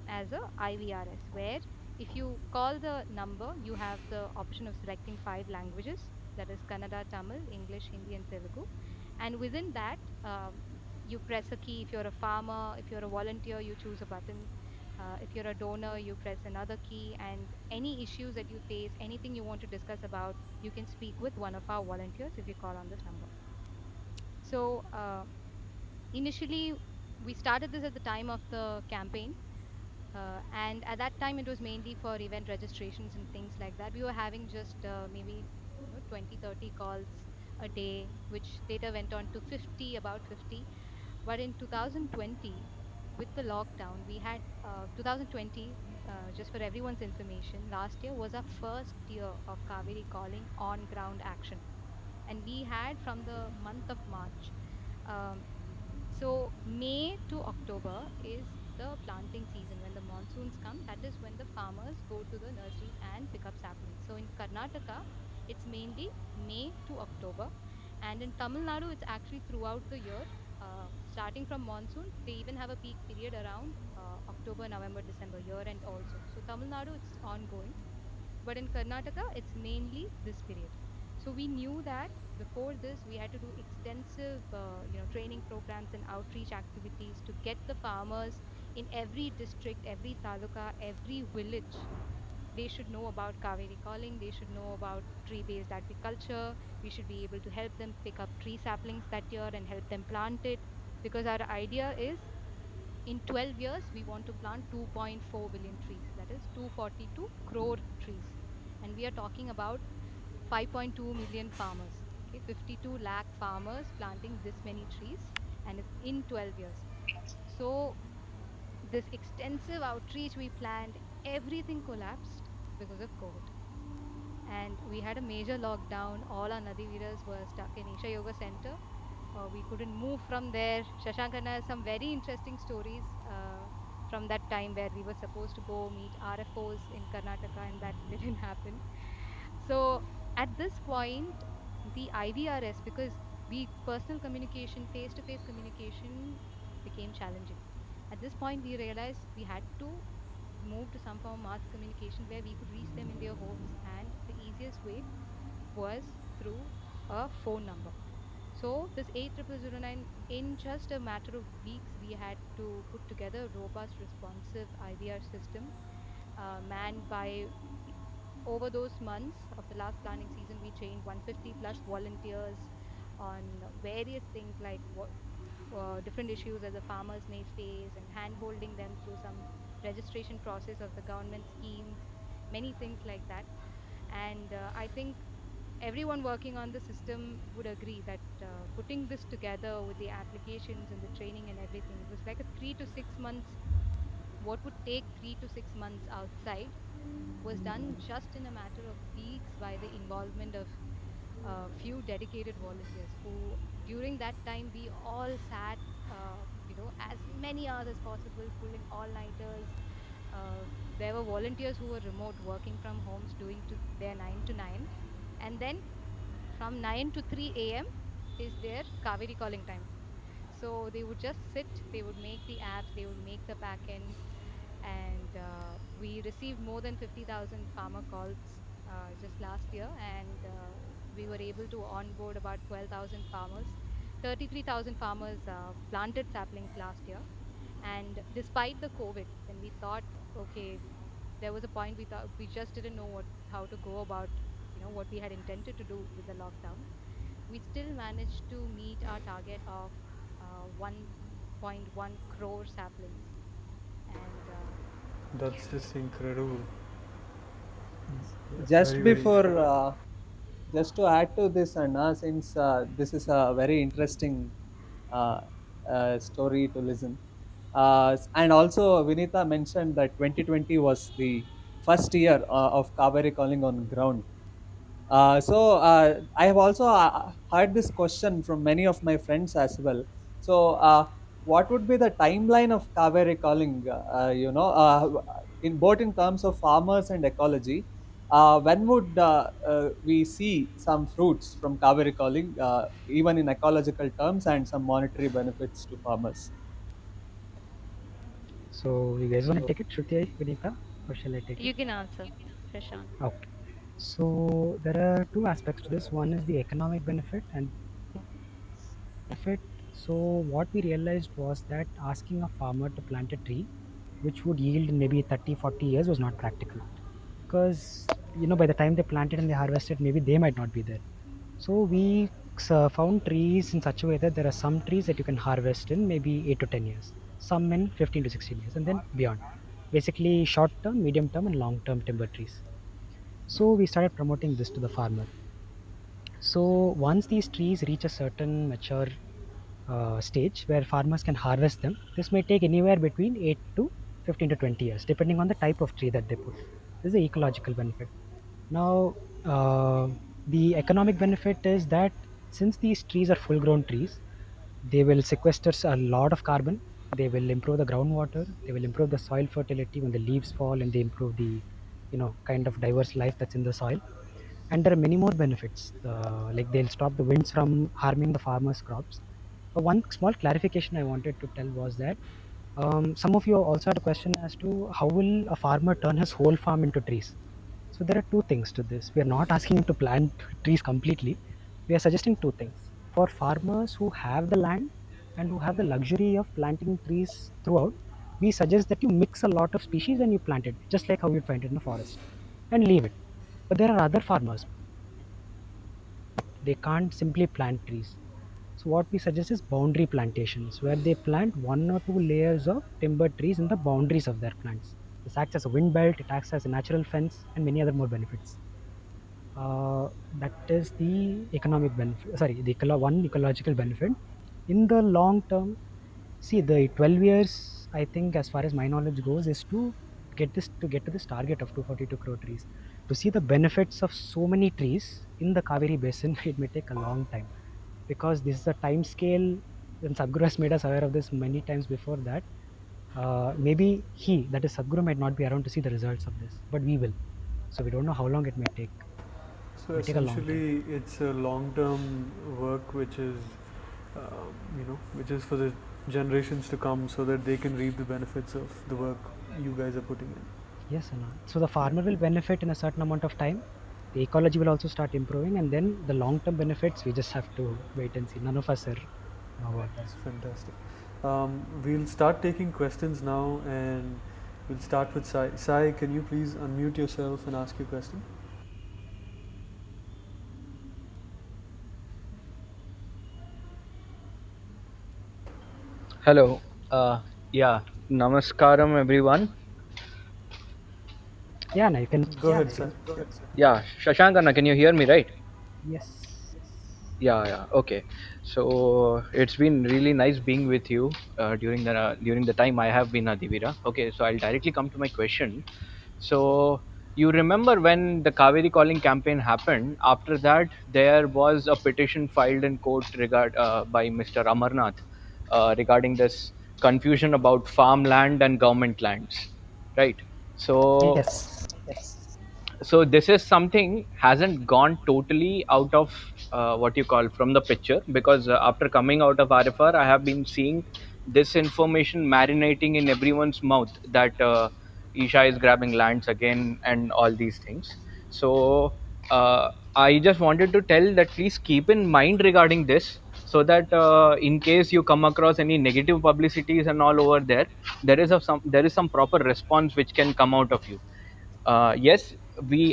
as a IVRS, where if you call the number, you have the option of selecting 5 languages, that is Kannada, Tamil, English, Hindi, and Telugu. And within that, you press a key. If you're a farmer, if you're a volunteer, you choose a button. If you're a donor, you press another key. And any issues that you face, anything you want to discuss about, you can speak with one of our volunteers if you call on this number. So initially, we started this at the time of the campaign, and at that time it was mainly for event registrations and things like that. We were having just maybe 20, 30 calls a day, which later went on to 50, about 50. But in 2020, with the lockdown, we had 2020. Just for everyone's information, last year was our first year of Kaveri calling on ground action, and we had from the month of March. Um, so May to October is the planting season. When the monsoons come, that is when the farmers go to the nurseries and pick up saplings. So in Karnataka, it's mainly May to October, and in Tamil Nadu, it's actually throughout the year. Starting from monsoon, they even have a peak period around October, November, December, year end also. So Tamil Nadu, it's ongoing, but in Karnataka, it's mainly this period. So we knew that before this, we had to do extensive, training programs and outreach activities to get the farmers in every district, every taluka, every village. They should know about Kaveri calling. They should know about tree-based agriculture. We should be able to help them pick up tree saplings that year and help them plant it. Because our idea is, in 12 years, we want to plant 2.4 billion trees. That is 242 crore trees. And we are talking about 5.2 million farmers. Okay, 52 lakh farmers planting this many trees, and it's in 12 years. So this extensive outreach we planned, everything collapsed because of COVID. And we had a major lockdown. All our Nadi Veeras were stuck in Isha Yoga Center. We couldn't move from there. Shashankana has some very interesting stories from that time, where we were supposed to go meet RFOs in Karnataka, and that didn't happen. So at this point, the IVRS, because we personal communication, face to face communication became challenging. At this point, we realized we had to move to some form of mass communication where we could reach them in their homes, and the easiest way was through a phone number. So this 80009, in just a matter of weeks, we had to put together a robust, responsive IVR system, manned by over those months of the last planning season. We trained 150 plus volunteers on various things like what different issues as the farmers may face, and hand holding them through some registration process of the government schemes, many things like that. And I think everyone working on the system would agree that putting this together with the applications and the training and everything, it was like a 3 to 6 months. What would take 3 to 6 months outside was done just in a matter of weeks by the involvement of a few dedicated volunteers who, during that time, we all sat, as many hours as possible, pulling all nighters. There were volunteers who were remote, working from homes, doing to their 9 to 9, and then from 9 to 3 a.m. is their Kaveri calling time. So they would just sit, they would make the apps, they would make the backends, and we received more than 50,000 farmer calls just last year, and we were able to onboard about 12,000 farmers. 33,000 farmers planted saplings last year. And despite the COVID, when we thought, okay, there was a point we thought we just didn't know how to go about, what we had intended to do with the lockdown, we still managed to meet our target of 1.1 crore saplings. And That's just incredible. Just Very, very before, incredible. just to add to this, Anna, since this is a very interesting uh, story to listen. And also, Vinita mentioned that 2020 was the first year of Kaveri calling on ground. So I have also heard this question from many of my friends as well. So what would be the timeline of Kaveri calling? In both in terms of farmers and ecology, when would we see some fruits from Kaveri calling, even in ecological terms, and some monetary benefits to farmers? So you guys want to take it, Shruti, Vinita, or shall I take it? you can answer, Prashant. Okay. So there are two aspects to this. One is the economic benefit and benefit. So what we realized was that asking a farmer to plant a tree, which would yield in maybe 30, 40 years, was not practical. Because, by the time they planted and they harvested, maybe they might not be there. So we found trees in such a way that there are some trees that you can harvest in maybe 8 to 10 years, some in 15 to 16 years, and then beyond. Basically, short term, medium term, and long term timber trees. So we started promoting this to the farmer. So once these trees reach a certain mature stage where farmers can harvest them, this may take anywhere between 8 to 15 to 20 years, depending on the type of tree that they put. This is the ecological benefit. Now, the economic benefit is that since these trees are full grown trees, they will sequester a lot of carbon. They will improve the groundwater. They will improve the soil fertility when the leaves fall, and they improve the, kind of diverse life that's in the soil. And there are many more benefits. Like they'll stop the winds from harming the farmers' crops. One small clarification I wanted to tell was that some of you also had a question as to how will a farmer turn his whole farm into trees. So there are two things to this. We are not asking him to plant trees completely. We are suggesting two things. For farmers who have the land and who have the luxury of planting trees throughout, we suggest that you mix a lot of species and you plant it, just like how you'd find it in the forest, and leave it. But there are other farmers, they can't simply plant trees. So what we suggest is boundary plantations, where they plant one or two layers of timber trees in the boundaries of their plants. This acts as a wind belt, it acts as a natural fence, and many other more benefits. That is the economic benefit. Sorry, the one ecological benefit. In the long term, see the 12 years. I think, as far as my knowledge goes, is to get to this target of 242 crore trees. To see the benefits of so many trees in the Kaveri basin, it may take a long time, because this is a time scale. And Sadhguru has made us aware of this many times before that. Maybe that is Sadhguru, might not be around to see the results of this, but we will. So we don't know how long it may take. So It may take a long time. essentially, it's a long-term work, which is for the generations to come, so that they can reap the benefits of the work. you guys are putting in. Yes, Anna. So the farmer will benefit in a certain amount of time. The ecology will also start improving, and then the long-term benefits we just have to wait and see. None of us are know about that. That's fantastic. We'll start taking questions now, and we'll start with Sai. Sai, can you please unmute yourself and ask your question? Hello. Yeah. Namaskaram, everyone. Yeah, Anna, you can. Go ahead, Sai. Yeah, Shashankana, can you hear me right? Yes. Yeah. Okay. So it's been really nice being with you during the time I have been at Divira. Okay. So I'll directly come to my question. So you remember when the Kaveri calling campaign happened? After that, there was a petition filed in court by Mr. Amarnath regarding this confusion about farmland and government lands, right? So Yes. this is something hasn't gone totally out of what you call from the picture, because after coming out of RFR, I have been seeing this information marinating in everyone's mouth that Isha is grabbing lands again and all these things. So I just wanted to tell that please keep in mind regarding this, so that in case you come across any negative publicities and all over there, there is some proper response which can come out of you. Yes,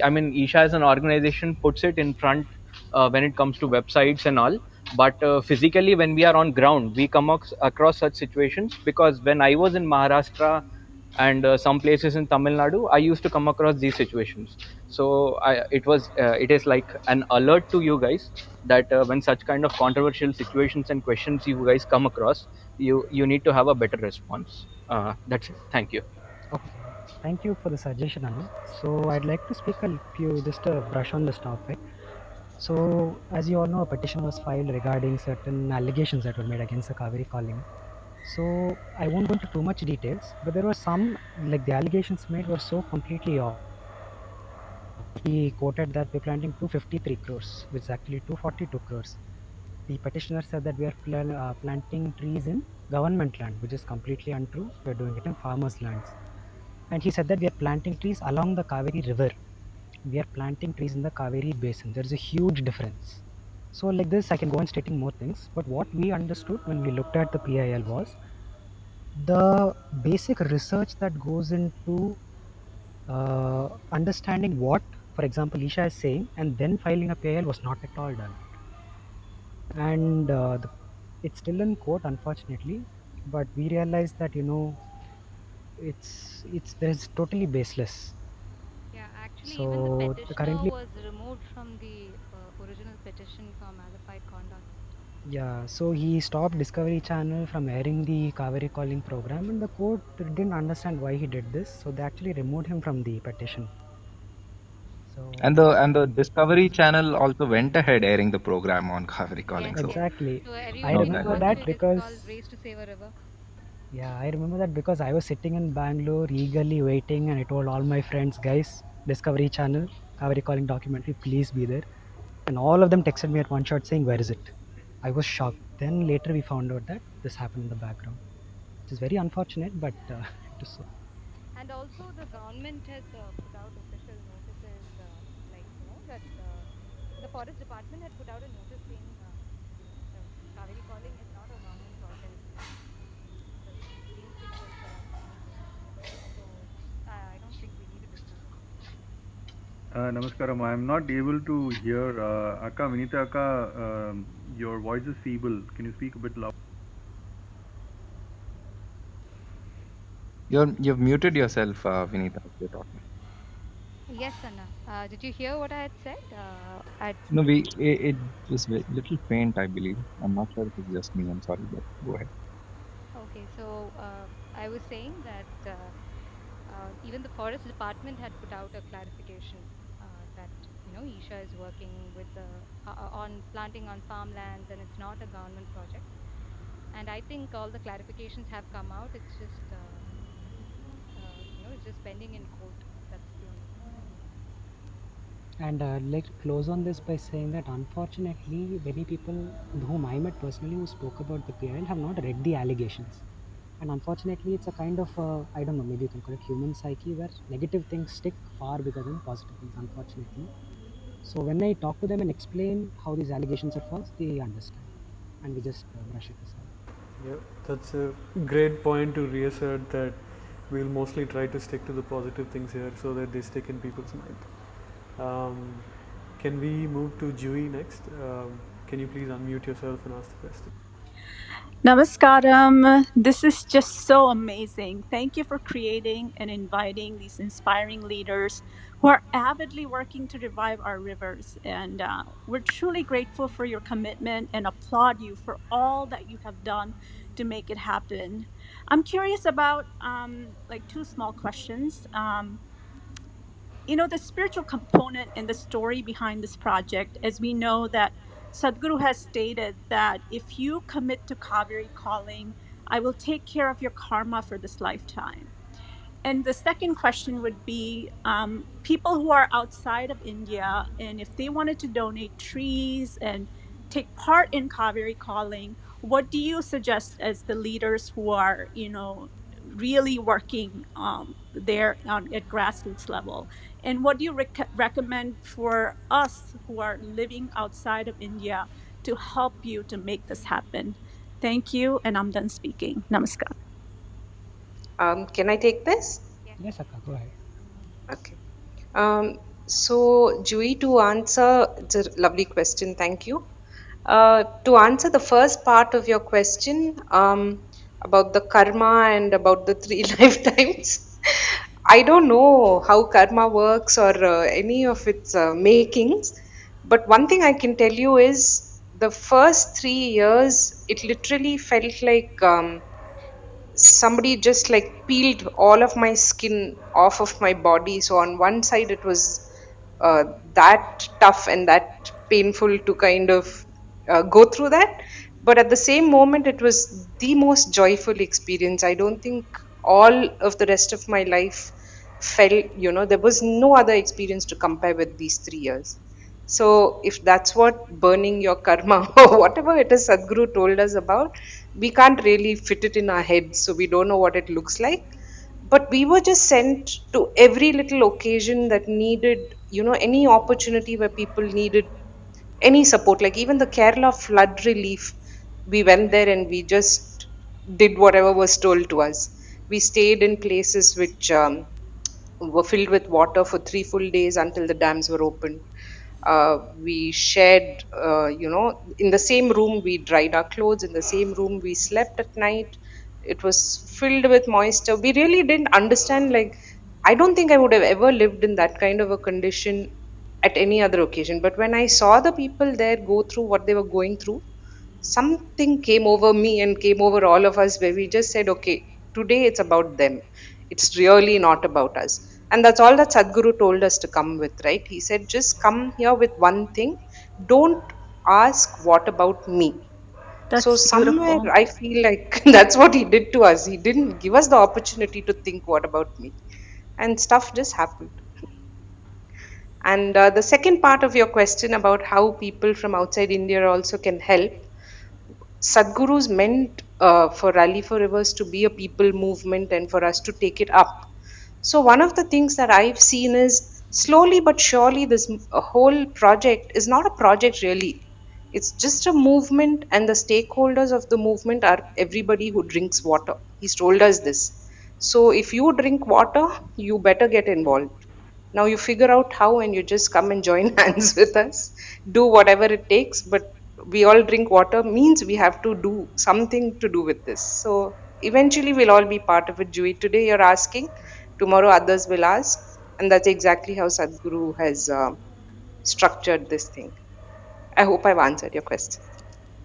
I mean, Isha as an organization puts it in front when it comes to websites and all, but physically when we are on ground, we come across such situations, because when I was in Maharashtra and some places in Tamil Nadu, I used to come across these situations. So it is like an alert to you guys that when such kind of controversial situations and questions you guys come across, you need to have a better response. That's it. Thank you. Okay. Thank you for the suggestion, Anu. So I'd like to speak a few, just a brush on this topic. So as you all know, a petition was filed regarding certain allegations that were made against the Kaveri calling. So I won't go into too much details, but there were some, like the allegations made were so completely off. He quoted that we're planting 253 crores, which is actually 242 crores. The petitioner said that we are planting trees in government land, which is completely untrue. We're doing it in farmers' lands. And he said that we are planting trees along the Kaveri river. We are planting trees in the Kaveri basin. There's a huge difference. So like this, I can go on stating more things. But what we understood when we looked at the PIL was the basic research that goes into understanding what, for example, Isha is saying, and then filing a PIL was not at all done. And it's still in court, unfortunately. But we realized that it's there's totally baseless. Yeah, actually, even the So petitioner currently, was removed from the original petition for malified conduct. yeah, so he stopped Discovery Channel from airing the Kaveri calling program, and the court didn't understand why he did this, so they actually removed him from the petition. So And the Discovery Channel also went ahead airing the program on Kaveri calling. Yes, So yes. exactly, So I everyone note can that. remember watch that it. It's because called Race to Save a River. yeah, I remember that because I was sitting in Bangalore eagerly waiting, and I told all my friends, guys, Discovery Channel, Kaveri calling documentary, please be there. And all of them texted me at one shot saying, where is it? I was shocked. Then later we found out that this happened in the background, which is very unfortunate, but it is so. And also, the government has put out official notices, like, that the forest department had put out a notice saying the Kaveri calling is not a government project. The same thing was so I don't think we need to discuss it. Namaskaram. I am not able to hear Akka, Vinita Akka. Your voice is feeble. Can you speak a bit loud? You've muted yourself, Vinita, if you're talking. Yes, Anna. Did you hear what I had said? No, it was a little faint, I believe. I'm not sure if it's just me. I'm sorry, but go ahead. Okay, so I was saying that even the forest department had put out a clarification that Isha is working with the on planting on farmlands and it's not a government project. And I think all the clarifications have come out. It's just it's just pending in court. That's the only thing. And I'd like to close on this by saying that unfortunately, many people whom I met personally who spoke about the PIL have not read the allegations. And unfortunately, it's a kind of, I don't know, maybe you can call it human psyche, where negative things stick far bigger than positive things, unfortunately. So when I talk to them and explain how these allegations are false, they understand. And we just brush it aside. Yeah, that's a great point to reassert that we'll mostly try to stick to the positive things here so that they stick in people's mind. Um, can we move to Jui next? Can you please unmute yourself and ask the question? Namaskaram. This is just so amazing. Thank you for creating and inviting these inspiring leaders who are avidly working to revive our rivers. And we're truly grateful for your commitment and applaud you for all that you have done to make it happen. I'm curious about like two small questions. The spiritual component and the story behind this project, as we know that Sadhguru has stated that if you commit to Kaveri calling, I will take care of your karma for this lifetime. And the second question would be people who are outside of India, and if they wanted to donate trees and take part in Kaveri calling, what do you suggest as the leaders who are, really working there at grassroots level? And what do you recommend for us who are living outside of India to help you to make this happen? Thank you, and I'm done speaking. Namaskar. Can I take this? Yes. Yes, Akka, go ahead. Okay. So, Jui, to answer, it's a lovely question. Thank you. To answer the first part of your question about the karma and about the three lifetimes, I don't know how karma works or any of its makings. But one thing I can tell you is the first 3 years, it literally felt like. Somebody just like peeled all of my skin off of my body. So on one side it was that tough and that painful to kind of go through that, but at the same moment it was the most joyful experience. I don't think all of the rest of my life felt, there was no other experience to compare with these 3 years. So, if that's what burning your karma or whatever it is Sadhguru told us about, we can't really fit it in our heads. So, we don't know what it looks like. But we were just sent to every little occasion that needed, any opportunity where people needed any support. Like even the Kerala flood relief, we went there and we just did whatever was told to us. We stayed in places which were filled with water for 3 full days until the dams were opened. We shared, in the same room, we dried our clothes. In the same room, we slept at night. It was filled with moisture. We really didn't understand. Like, I don't think I would have ever lived in that kind of a condition at any other occasion. But when I saw the people there go through what they were going through, something came over me and came over all of us where we just said, okay, today it's about them. It's really not about us. And that's all that Sadhguru told us to come with, right? He said, just come here with one thing. Don't ask, what about me? So, That's somewhere beautiful. I feel like that's what he did to us. He didn't give us the opportunity to think, what about me? And stuff just happened. And the second part of your question about how people from outside India also can help, Sadhguru's meant for Rally for Rivers to be a people movement and for us to take it up. So, one of the things that I've seen is slowly but surely, this whole project is not a project really. It's just a movement, and the stakeholders of the movement are everybody who drinks water. He's told us this. So, if you drink water, you better get involved. Now you figure out how and you just come and join hands with us. Do whatever it takes, but we all drink water means we have to do something to do with this. So eventually we'll all be part of it, Jui. Today you're asking, tomorrow others will ask. And that's exactly how Sadhguru has structured this thing. I hope I've answered your question.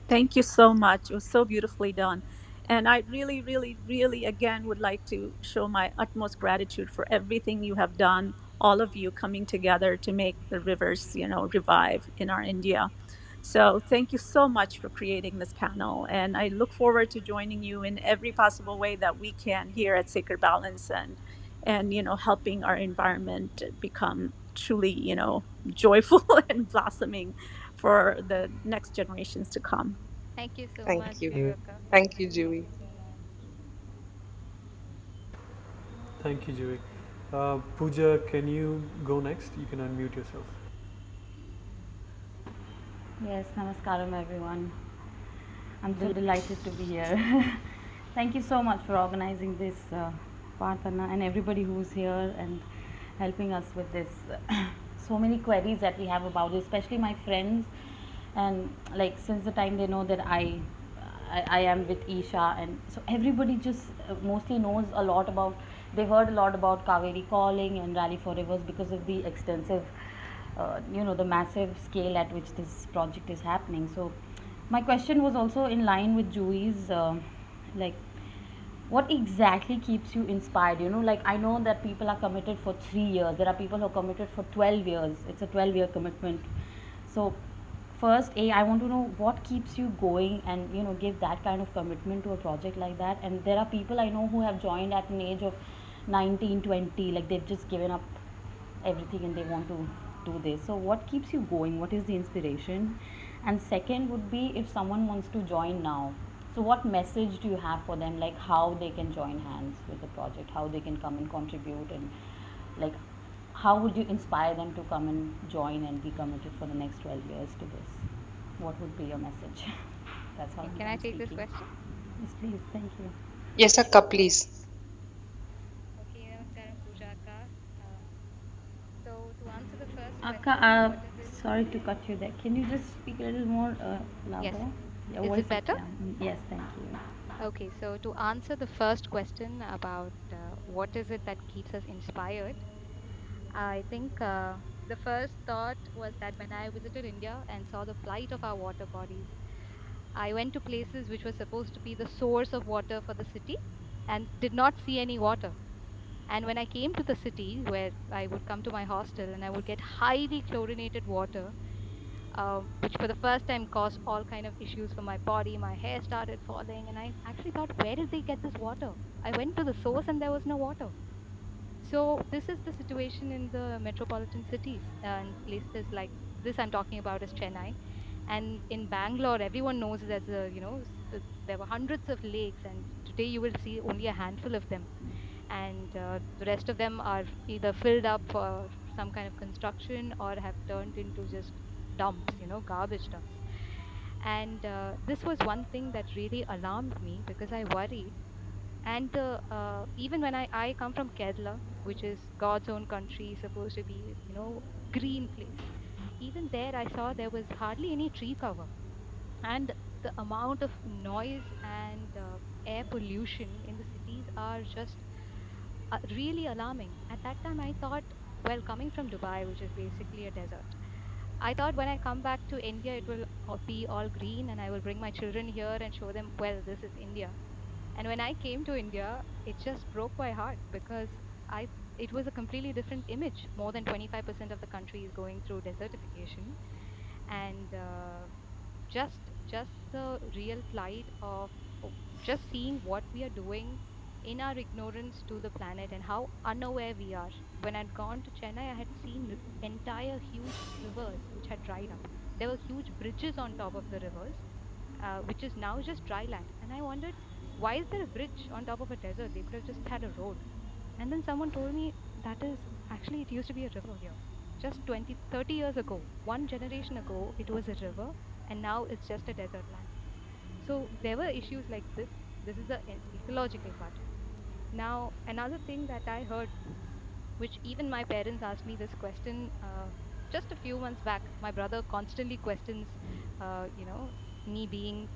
Thank you so much. It was so beautifully done. And I really, really, really, again, would like to show my utmost gratitude for everything you have done, all of you coming together to make the rivers, revive in our India. So thank you so much for creating this panel. And I look forward to joining you in every possible way that we can here at Sacred Balance and helping our environment become truly, joyful and blossoming for the next generations to come. Thank you so Thank much, you. Eh, Guruka. Thank you, Jui. Thank you, Joey. Pooja, can you go next? You can unmute yourself. Yes, namaskaram everyone. I'm so delighted to be here. Thank you so much for organizing this, Partana, and everybody who's here and helping us with this. So many queries that we have about it, especially my friends, and like since the time they know that I am with Isha, and so everybody just mostly knows a lot about. They heard a lot about Kaveri calling and Rally for Rivers because of the extensive, the massive scale at which this project is happening. So my question was also in line with Joey's, like what exactly keeps you inspired? Like I know that people are committed for 3 years. There are people who are committed for 12 years. It's a 12-year commitment. So first, I want to know what keeps you going and give that kind of commitment to a project like that. And there are people I know who have joined at an age of 19, 20, like they've just given up everything and they want to do this. So what keeps you going? What is the inspiration? And second would be if someone wants to join now, so what message do you have for them, like how they can join hands with the project, how they can come and contribute, and like how would you inspire them to come and join and be committed for the next 12 years to this? What would be your message? That's how Okay, I'm can I done take this speaking. question? Yes, please. Thank you. Yes, Akka, please. Okay, namaskaram, Pooja Akka. Um, so to answer the first Akka, question, what is it? sorry to cut you there. Can you just speak a little more Yes. louder? Your Is voice it is, better? yeah. Yes, thank you. Okay, so to answer the first question about what is it that keeps us inspired, I think the first thought was that when I visited India and saw the plight of our water bodies, I went to places which were supposed to be the source of water for the city and did not see any water. And when I came to the city where I would come to my hostel and I would get highly chlorinated water, which for the first time caused all kind of issues for my body. My hair started falling, and I actually thought, where did they get this water? I went to the source, and there was no water. So this is the situation in the metropolitan cities and places like this. I'm talking about is Chennai, and in Bangalore, everyone knows it as there were hundreds of lakes, and today you will see only a handful of them, and the rest of them are either filled up for some kind of construction or have turned into just dumps, garbage dumps. And this was one thing that really alarmed me because I worried. And even when I come from Kerala, which is God's own country, supposed to be, green place, even there I saw there was hardly any tree cover. And the amount of noise and air pollution in the cities are just really alarming. At that time, I thought, well, coming from Dubai, which is basically a desert, I thought when I come back to India, it will be all green and I will bring my children here and show them, well, this is India. And when I came to India, it just broke my heart because I it was a completely different image. More than 25% of the country is going through desertification, and just the real plight of just seeing what we are doing in our ignorance to the planet and how unaware we are. When I'd gone to Chennai, I had seen entire huge rivers which had dried up. There were huge bridges on top of the rivers, which is now just dry land. And I wondered, why is there a bridge on top of a desert? They could have just had a road. And then someone told me that is actually it used to be a river here. Just 20, 30 years ago, one generation ago, it was a river, and now it's just a desert land. So there were issues like this. This is the ecological part. Now, another thing that I heard, which even my parents asked me this question just a few months back. My brother constantly questions, me being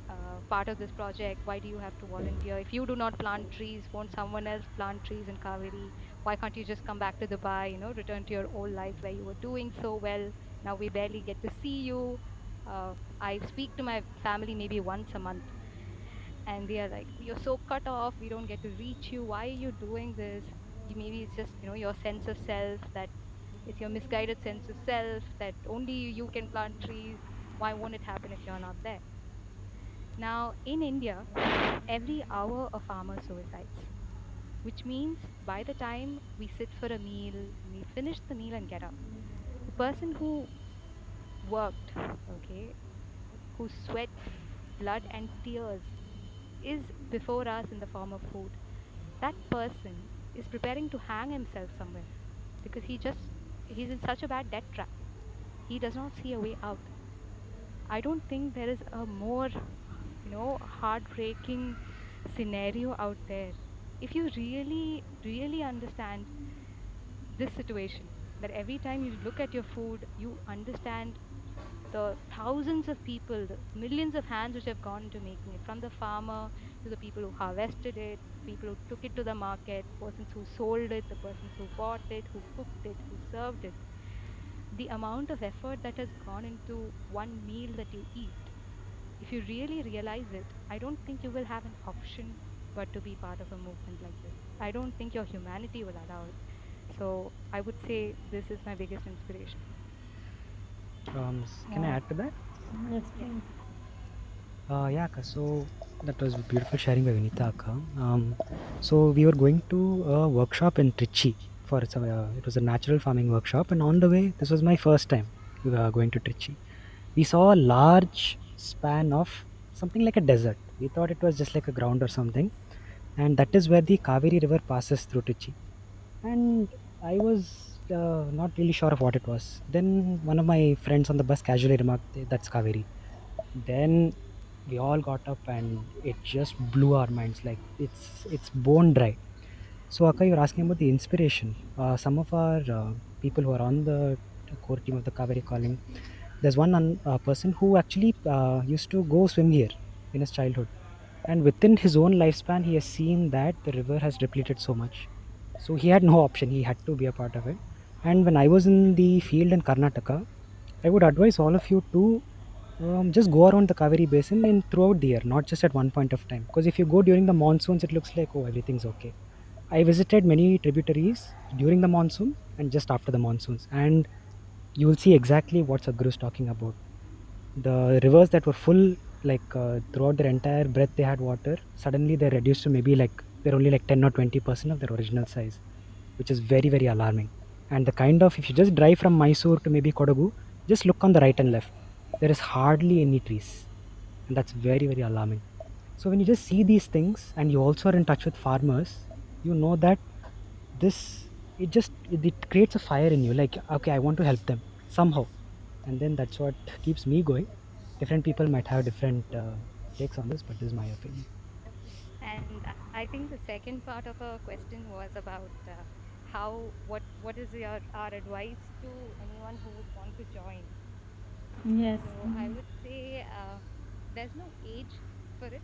part of this project. Why do you have to volunteer? If you do not plant trees, won't someone else plant trees in Kaveri? Why can't you just come back to Dubai, return to your old life where you were doing so well? Now we barely get to see you. I speak to my family maybe once a month, and they are like, you're so cut off, we don't get to reach you, why are you doing this? Maybe it's just your sense of self, that it's your misguided sense of self that only you can plant trees. Why won't it happen if you're not there? Now in India, every hour a farmer suicides, which means by the time we sit for a meal, we finish the meal and get up, the person who worked, okay, who sweat blood and tears is before us in the form of food. That person is preparing to hang himself somewhere because he's in such a bad debt trap. He does not see a way out. I don't think there is a more, heartbreaking scenario out there. If you really, really understand this situation, that every time you look at your food, you understand the thousands of people, the millions of hands which have gone into making it, from the farmer to the people who harvested it, people who took it to the market, persons who sold it, the persons who bought it, who cooked it, who served it. The amount of effort that has gone into one meal that you eat, if you really realize it, I don't think you will have an option but to be part of a movement like this. I don't think your humanity will allow it. So I would say this is my biggest inspiration. Can I add to that? Yes, Yeah. please. Yeah, Akka. So that was beautiful sharing by Vinita Akka. So we were going to a workshop in Trichy for it was a natural farming workshop, and on the way, this was my first time going to Trichy. We saw a large span of something like a desert. We thought it was just like a ground or something, and that is where the Kaveri River passes through Trichy. And I was not really sure of what it was. Then one of my friends on the bus casually remarked, "That's Kaveri." Then we all got up and it just blew our minds, like it's bone dry. So Akka, you're asking about the inspiration. Some of our people who are on the core team of the Kaveri Calling, there's one person who actually used to go swim here in his childhood, and within his own lifespan he has seen that the river has depleted so much, so he had no option, he had to be a part of it. And when I was in the field in Karnataka, I would advise all of you to just go around the Kaveri basin and throughout the year, not just at one point of time. Because if you go during the monsoons, it looks like, oh, everything's okay. I visited many tributaries during the monsoon and just after the monsoons, and you will see exactly what Sadhguru is talking about. The rivers that were full, like throughout their entire breadth, they had water. Suddenly, they're reduced to maybe like they're only like 10 or 20% of their original size, which is very, very alarming. And the kind of, if you just drive from Mysore to maybe Kodagu, just look on the right and left. There is hardly any trees, and that's very, very alarming. So when you just see these things and you also are in touch with farmers, you know that this it creates a fire in you. Like, okay, I want to help them somehow, and then that's what keeps me going. Different people might have different takes on this, but this is my opinion. And I think the second part of our question was about what is our advice to anyone who would want to join. Yes. So I would say there's no age for it.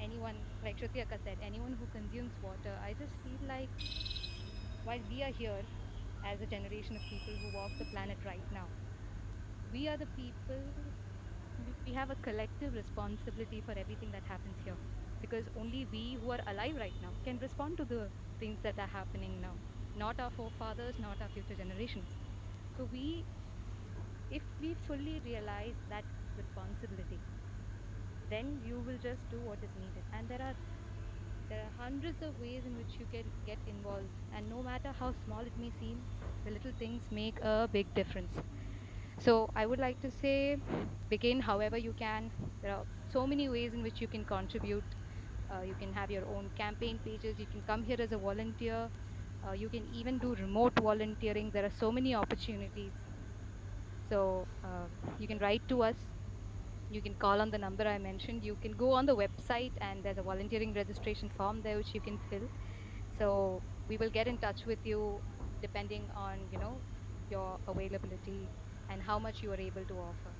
Anyone, like Shruti Akka said, anyone who consumes water, I just feel like while we are here as a generation of people who walk the planet right now, we are the people, we have a collective responsibility for everything that happens here. Because only we who are alive right now can respond to the things that are happening now, not our forefathers, not our future generations. So if we fully realize that responsibility, then you will just do what is needed. And there are hundreds of ways in which you can get involved, and no matter how small it may seem, the little things make a big difference. So I would like to say, begin however you can. There are so many ways in which you can contribute. You can have your own campaign pages. You can come here as a volunteer. You can even do remote volunteering. There are so many opportunities. So you can write to us. You can call on the number I mentioned. You can go on the website, and there's a volunteering registration form there which you can fill. So we will get in touch with you depending on your availability and how much you are able to offer.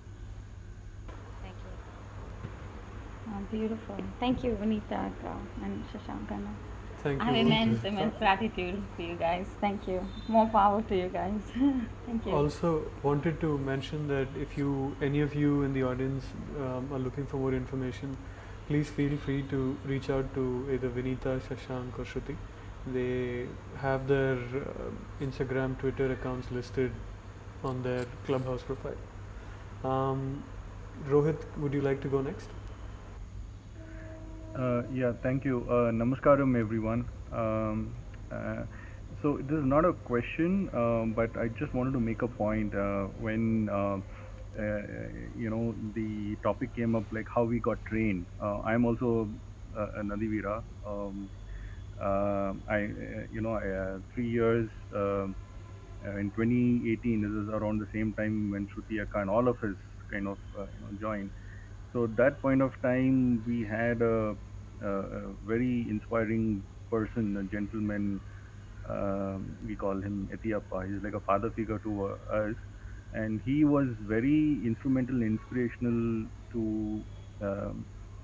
Thank you. Beautiful. Thank you, Vanita Akka and Shashankana. Thank I have you. immense gratitude for you guys. Thank you. More power to you guys. Thank you. Also wanted to mention that if any of you in the audience are looking for more information, please feel free to reach out to either Vinita, Shashank or Shruti. They have their Instagram, Twitter accounts listed on their Clubhouse profile. Rohit, would you like to go next? Yeah, thank you. Namaskaram, everyone. So this is not a question, but I just wanted to make a point when the topic came up, like how we got trained. I'm also a Nadivira. 3 years in 2018. This is around the same time when Shruti Akka and all of us kind of joined. So at that point of time, we had a very inspiring person, a gentleman. We call him Etiappa. He's like a father figure to us, and he was very instrumental, and inspirational to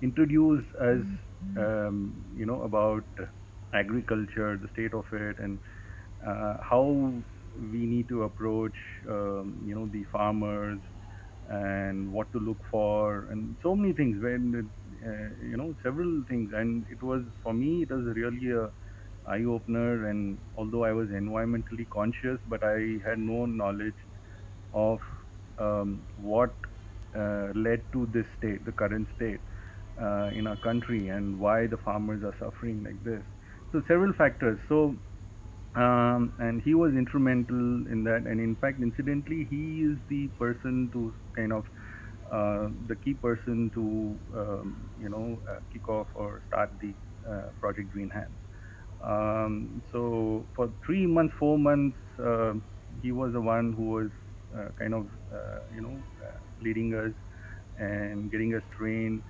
introduce us, about agriculture, the state of it, and how we need to approach, the farmers and what to look for, and so many things. When several things, and it was for me, it was really a eye opener. And although I was environmentally conscious, but I had no knowledge of what led to this state, the current state in our country, and why the farmers are suffering like this. So several factors. So and he was instrumental in that. And in fact, incidentally, he is the person to kind of the key person to kick off or start the project Green Hands. So for 3 months, 4 months, he was the one who was kind of leading us and getting us trained.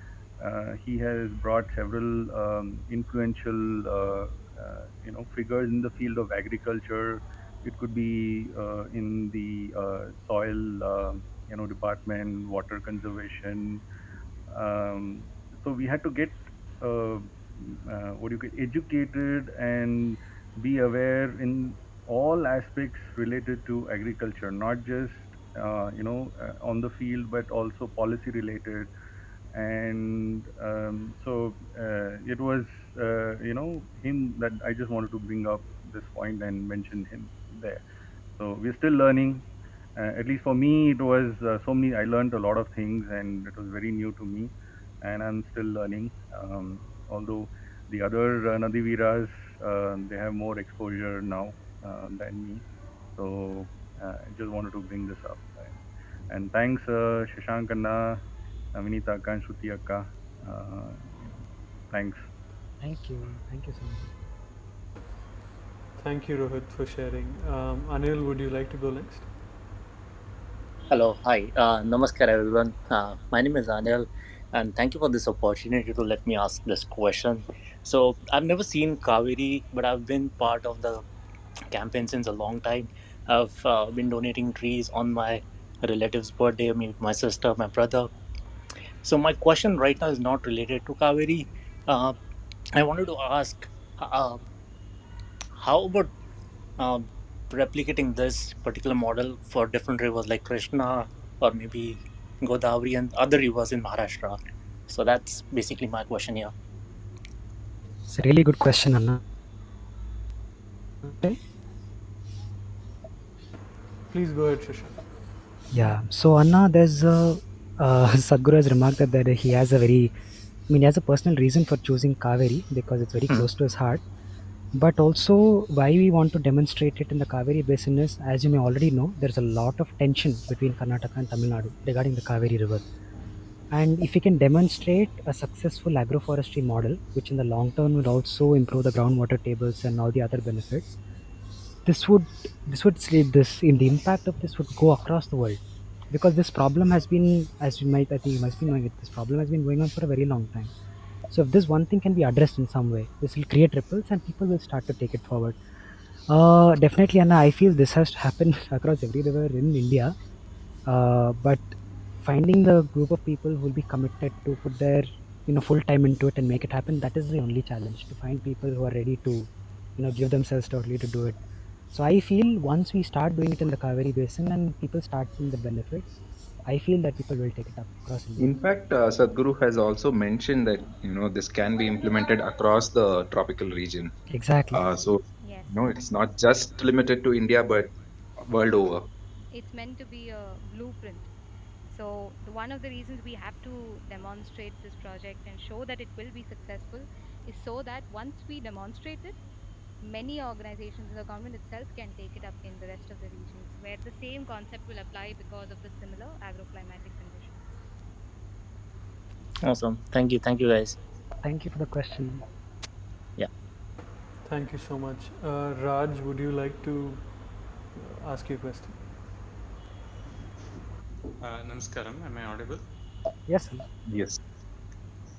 He has brought several influential figures in the field of agriculture. It could be in the soil department, water conservation. So we had to get educated and be aware in all aspects related to agriculture, not just on the field, but also policy related. And so it was him that I just wanted to bring up this point and mention him there. So we're still learning. At least for me, it was so many. I learned a lot of things, and it was very new to me, and I'm still learning. Although the other Nadiviras, they have more exposure now than me. So I just wanted to bring this up. And thanks, Shashank Anna, Vinita Akka, and Shruti Akka. Thanks. Thank you. Thank you so much. Thank you, Rohit, for sharing. Anil, would you like to go next? Hello, hi, namaskar everyone. My name is Anil, and thank you for this opportunity to let me ask this question. So, I've never seen Kaveri, but I've been part of the campaign since a long time. I've been donating trees on my relative's birthday, my sister, my brother. So, my question right now is not related to Kaveri. Uh, I wanted to ask, how about um, replicating this particular model for different rivers like Krishna or maybe Godavari and other rivers in Maharashtra? So that's basically my question here. It's a really good question, Anna. Okay. Please go ahead, Shashank. Yeah. So Anna, there's Sadhguru has remarked that he has he has a personal reason for choosing Kaveri because it's very close to his heart. But also, why we want to demonstrate it in the Kaveri basin is, as you may already know, there's a lot of tension between Karnataka and Tamil Nadu regarding the Kaveri River. And if we can demonstrate a successful agroforestry model, which in the long term would also improve the groundwater tables and all the other benefits, the impact of this would go across the world, because this problem has been, as I think you must be knowing it, this problem has been going on for a very long time. So if this one thing can be addressed in some way, this will create ripples and people will start to take it forward. Definitely, Anna, I feel this has to happen across every river in India. But finding the group of people who will be committed to put their full time into it and make it happen, that is the only challenge, to find people who are ready to give themselves totally to do it. So I feel once we start doing it in the Kaveri basin and people start seeing the benefits, I feel that people will take it up across India. In fact, Sadhguru has also mentioned that this can be implemented across the tropical region. Exactly. So Yes. it's not just limited to India, but world over. It's meant to be a blueprint. So one of the reasons we have to demonstrate this project and show that it will be successful is so that once we demonstrate it, many organizations and the government itself can take it up in the rest of the regions where the same concept will apply because of the similar agroclimatic conditions. Awesome. Thank you. Thank you, guys. Thank you for the question. Yeah. Thank you so much. Raj, would you like to ask your question? Namaskaram, am I audible? Yes, sir. Yes.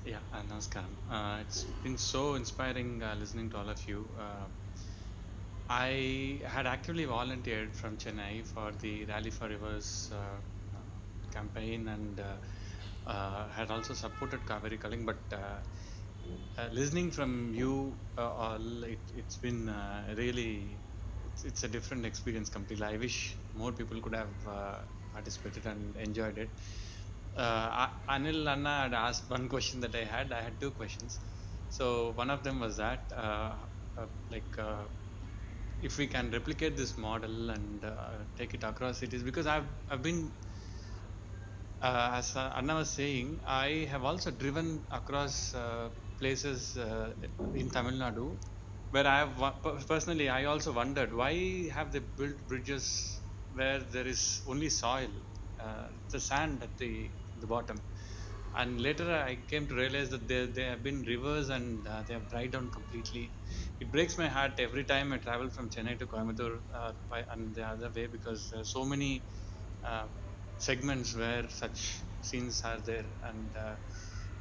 Yeah, Namaskaram. It's been so inspiring listening to all of you. I had actively volunteered from Chennai for the Rally for Rivers campaign and had also supported Kaveri Culling. But listening from you all, it's been really, it's a different experience completely. I wish more people could have participated and enjoyed it. Anil Anna had asked one question that I had. I had two questions. So one of them was that, if we can replicate this model and take it across cities, because I've been, as Anna was saying, I have also driven across places in Tamil Nadu where I have personally, I also wondered why have they built bridges where there is only soil, the sand at the bottom. And later I came to realize that there have been rivers and they have dried down completely. It breaks my heart every time I travel from Chennai to Coimbatore and the other way, because there are so many uh, segments where such scenes are there, and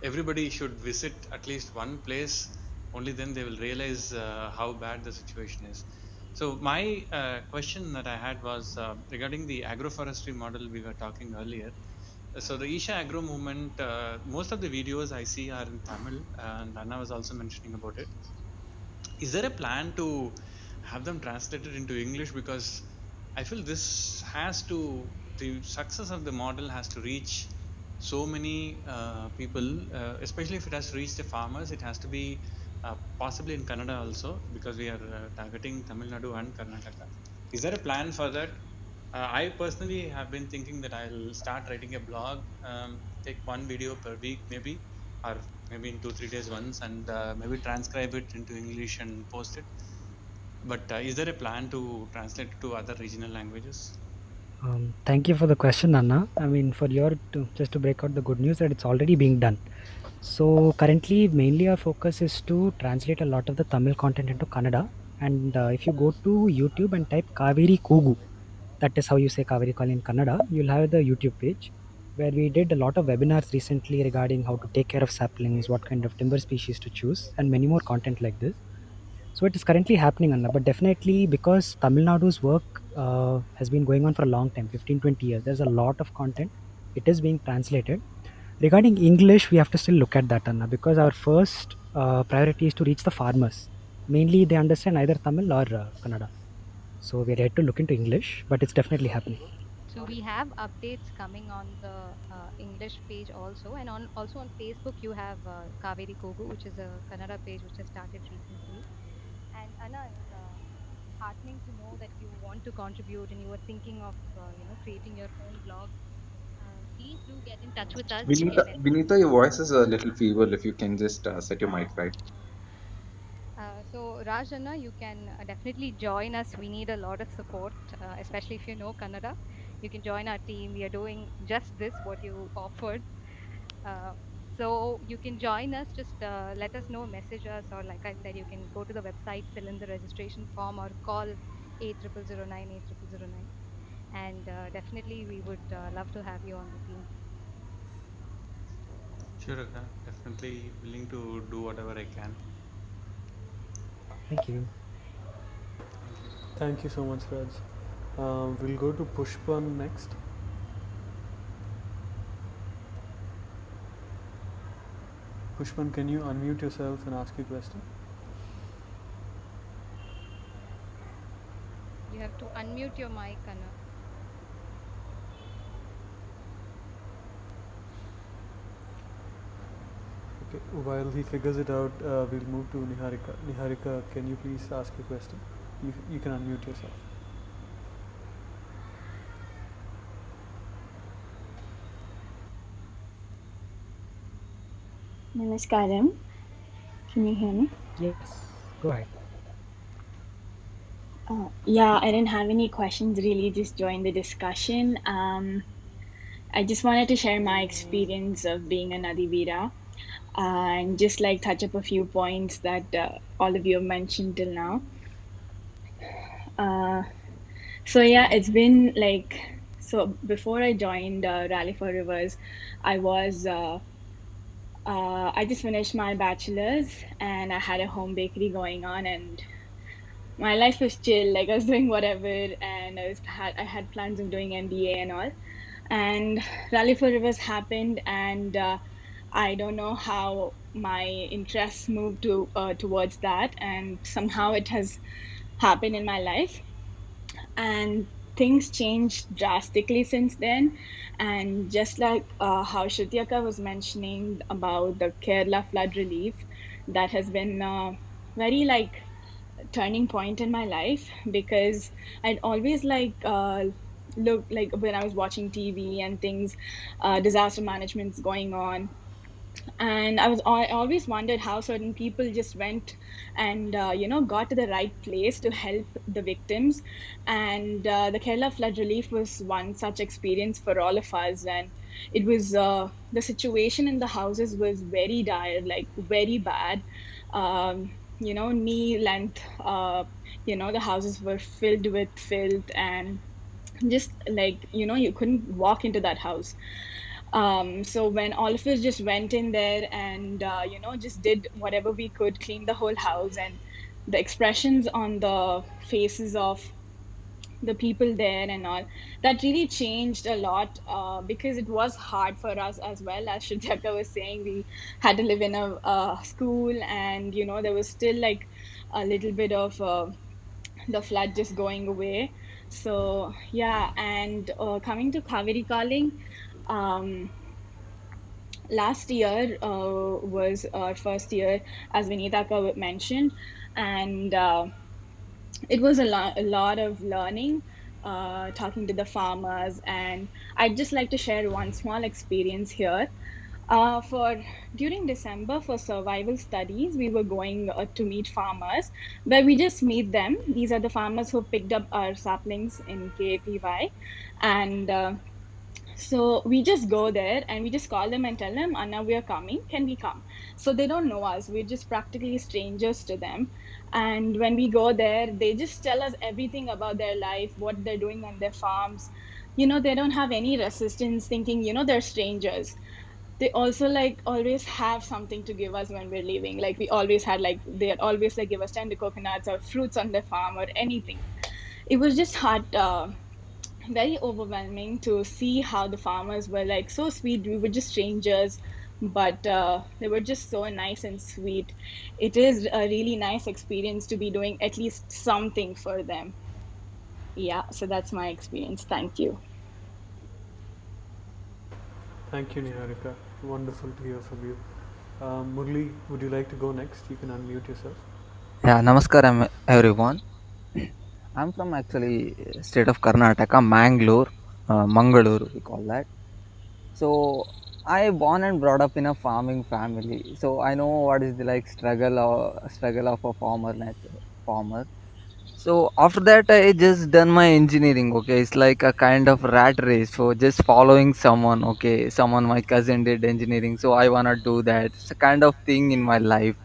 everybody should visit at least one place. Only then they will realize how bad the situation is. So my question that I had was regarding the agroforestry model we were talking earlier. So the Isha Agro movement, most of the videos I see are in Tamil, and Anna was also mentioning about it. Is there a plan to have them translated into English? Because I feel this has to, the success of the model has to reach so many people, especially if it has to reach the farmers. It has to be possibly in Kannada also, because we are targeting Tamil Nadu and Karnataka. Is there a plan for that? I personally have been thinking that I'll start writing a blog, take one video per week, maybe, or maybe in 2 3 days once, and maybe transcribe it into English and post it. But is there a plan to translate it to other regional languages? Thank you for the question, Anna. I mean, just to break out the good news that it's already being done. So currently, mainly our focus is to translate a lot of the Tamil content into Kannada. And if you go to YouTube and type Kaveri Kugu, that is how you say Kaveri Call in Kannada, you'll have the YouTube page where we did a lot of webinars recently regarding how to take care of saplings, what kind of timber species to choose, and many more content like this. So it is currently happening, Anna, but definitely because Tamil Nadu's work has been going on for a long time, 15, 20 years, there's a lot of content. It is being translated. Regarding English, we have to still look at that, Anna, because our first priority is to reach the farmers. Mainly, they understand either Tamil or Kannada. So we're ready to look into English, but it's definitely happening. So we have updates coming on the English page also, and also on Facebook you have Kaveri Kogu, which is a Kannada page which has started recently. And Anna, it's heartening to know that you want to contribute and you were thinking of creating your own blog. Please do get in touch with us. You can message. Vinita, your voice is a little feeble. If you can just set your mic right. So Raj Anna, you can definitely join us. We need a lot of support, especially if you know Kannada. You can join our team. We are doing just this, what you offered. So you can join us. Just let us know, message us, or like I said, you can go to the website, fill in the registration form, or call 8009 8009. And definitely, we would love to have you on the team. Sure, definitely willing to do whatever I can. Thank you. Thank you so much, Raj. We'll go to Pushpan next. Pushpan, can you unmute yourself and ask your question? You have to unmute your mic, Anna. Okay, while he figures it out, we'll move to Niharika. Niharika, can you please ask your question? You can unmute yourself. Namaskaram. Can you hear me? Yes, go ahead. Yeah, I didn't have any questions really, just joined the discussion. I just wanted to share my experience of being a Nadivira. and just like touch up a few points that all of you have mentioned till now. Uh, so yeah, it's been like, so before I joined Rally for Rivers, I was I just finished my bachelor's and I had a home bakery going on, and my life was chill. Like I was doing whatever, and I had plans of doing MBA and all. And Rally for Rivers happened, and I don't know how my interests moved towards that, and somehow it has happened in my life. And things changed drastically since then. And just like how Shrutyaka was mentioning about the Kerala flood relief, that has been very like turning point in my life, because I'd always like look like when I was watching TV and things, disaster management's going on, and I always wondered how certain people just went and got to the right place to help the victims. And the Kerala flood relief was one such experience for all of us. And it was the situation in the houses was very dire, like very bad. Knee length, the houses were filled with filth, and just like you couldn't walk into that house. So when all of us just went in there and just did whatever we could, clean the whole house, and the expressions on the faces of the people there and all, that really changed a lot, because it was hard for us as well. As Shrutyaka was saying, we had to live in a school, and there was still like a little bit of the flood just going away. So yeah, and coming to Kaveri Calling, um, last year was our first year, as Vinitaka mentioned, and it was a lot of learning, talking to the farmers. And I'd just like to share one small experience here. For during December for survival studies, we were going to meet farmers, where we just meet them. These are the farmers who picked up our saplings in KPY, and so we just go there and we just call them and tell them, Anna, we are coming. Can we come? So they don't know us. We're just practically strangers to them. And when we go there, they just tell us everything about their life, what they're doing on their farms. They don't have any resistance, thinking, they're strangers. They also like always have something to give us when we're leaving. Like we always had, like they always like give us tender coconuts or fruits on their farm or anything. It was just hard. Very overwhelming to see how the farmers were like so sweet. We were just strangers, but they were just so nice and sweet. It is a really nice experience to be doing at least something for them. Yeah, so that's my experience. Thank you. Thank you, Niharika. Wonderful to hear from you. Murli, would you like to go next? You can unmute yourself. Yeah, namaskaram everyone. I'm from actually state of Karnataka, Mangalore, Mangalore we call that. So I born and brought up in a farming family. So I know what is the like struggle of a farmer. So after that I just done my engineering. Okay, it's like a kind of rat race. So just following someone. Okay, someone my cousin did engineering, so I wanna do that. It's a kind of thing in my life.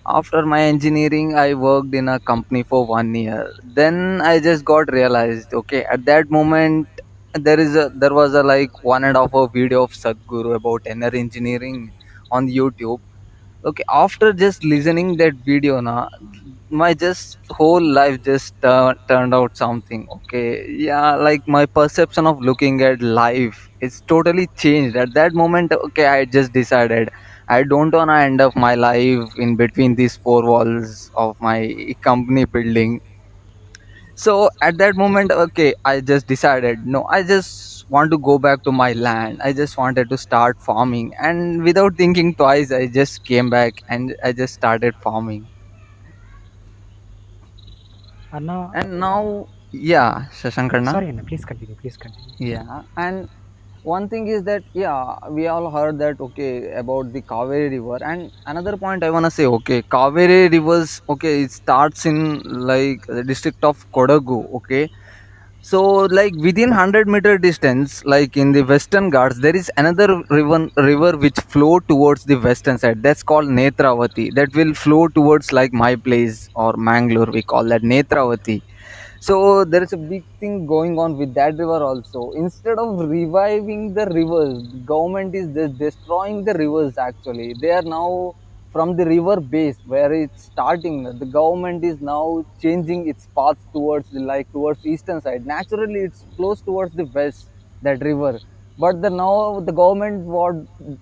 After my engineering I worked in a company for 1 year. Then I just got realized, okay, at that moment there was a like 1.5 hour video of Sadhguru about inner engineering on YouTube. Okay, after just listening that video na, my just whole life just turned out something. Okay, yeah, like my perception of looking at life is totally changed at that moment. Okay, I just decided I don't want to end up my life in between these four walls of my company building. So at that moment, okay, I just decided, no, I just want to go back to my land. I just wanted to start farming, and without thinking twice I just came back and I just started farming. Anna, And now, yeah, Shashankarna. sorry, Anna, please continue. Please continue. Yeah, and one thing is that, yeah, we all heard that, okay, about the Kaveri River. And another point I wanna say, okay, Kaveri rivers, okay, it starts in like the district of Kodagu. Okay, So like within 100-meter distance, like in the Western Ghats, there is another river which flow towards the western side. That's called Netravati. That will flow towards like my place or Mangalore. We call that Netravati. So there is a big thing going on with that river also. Instead of reviving the rivers, the government is just destroying the rivers. Actually, they are now from the river base where it's starting. The government is now changing its path towards towards eastern side. Naturally, it's close towards the west, that river. But now the government, what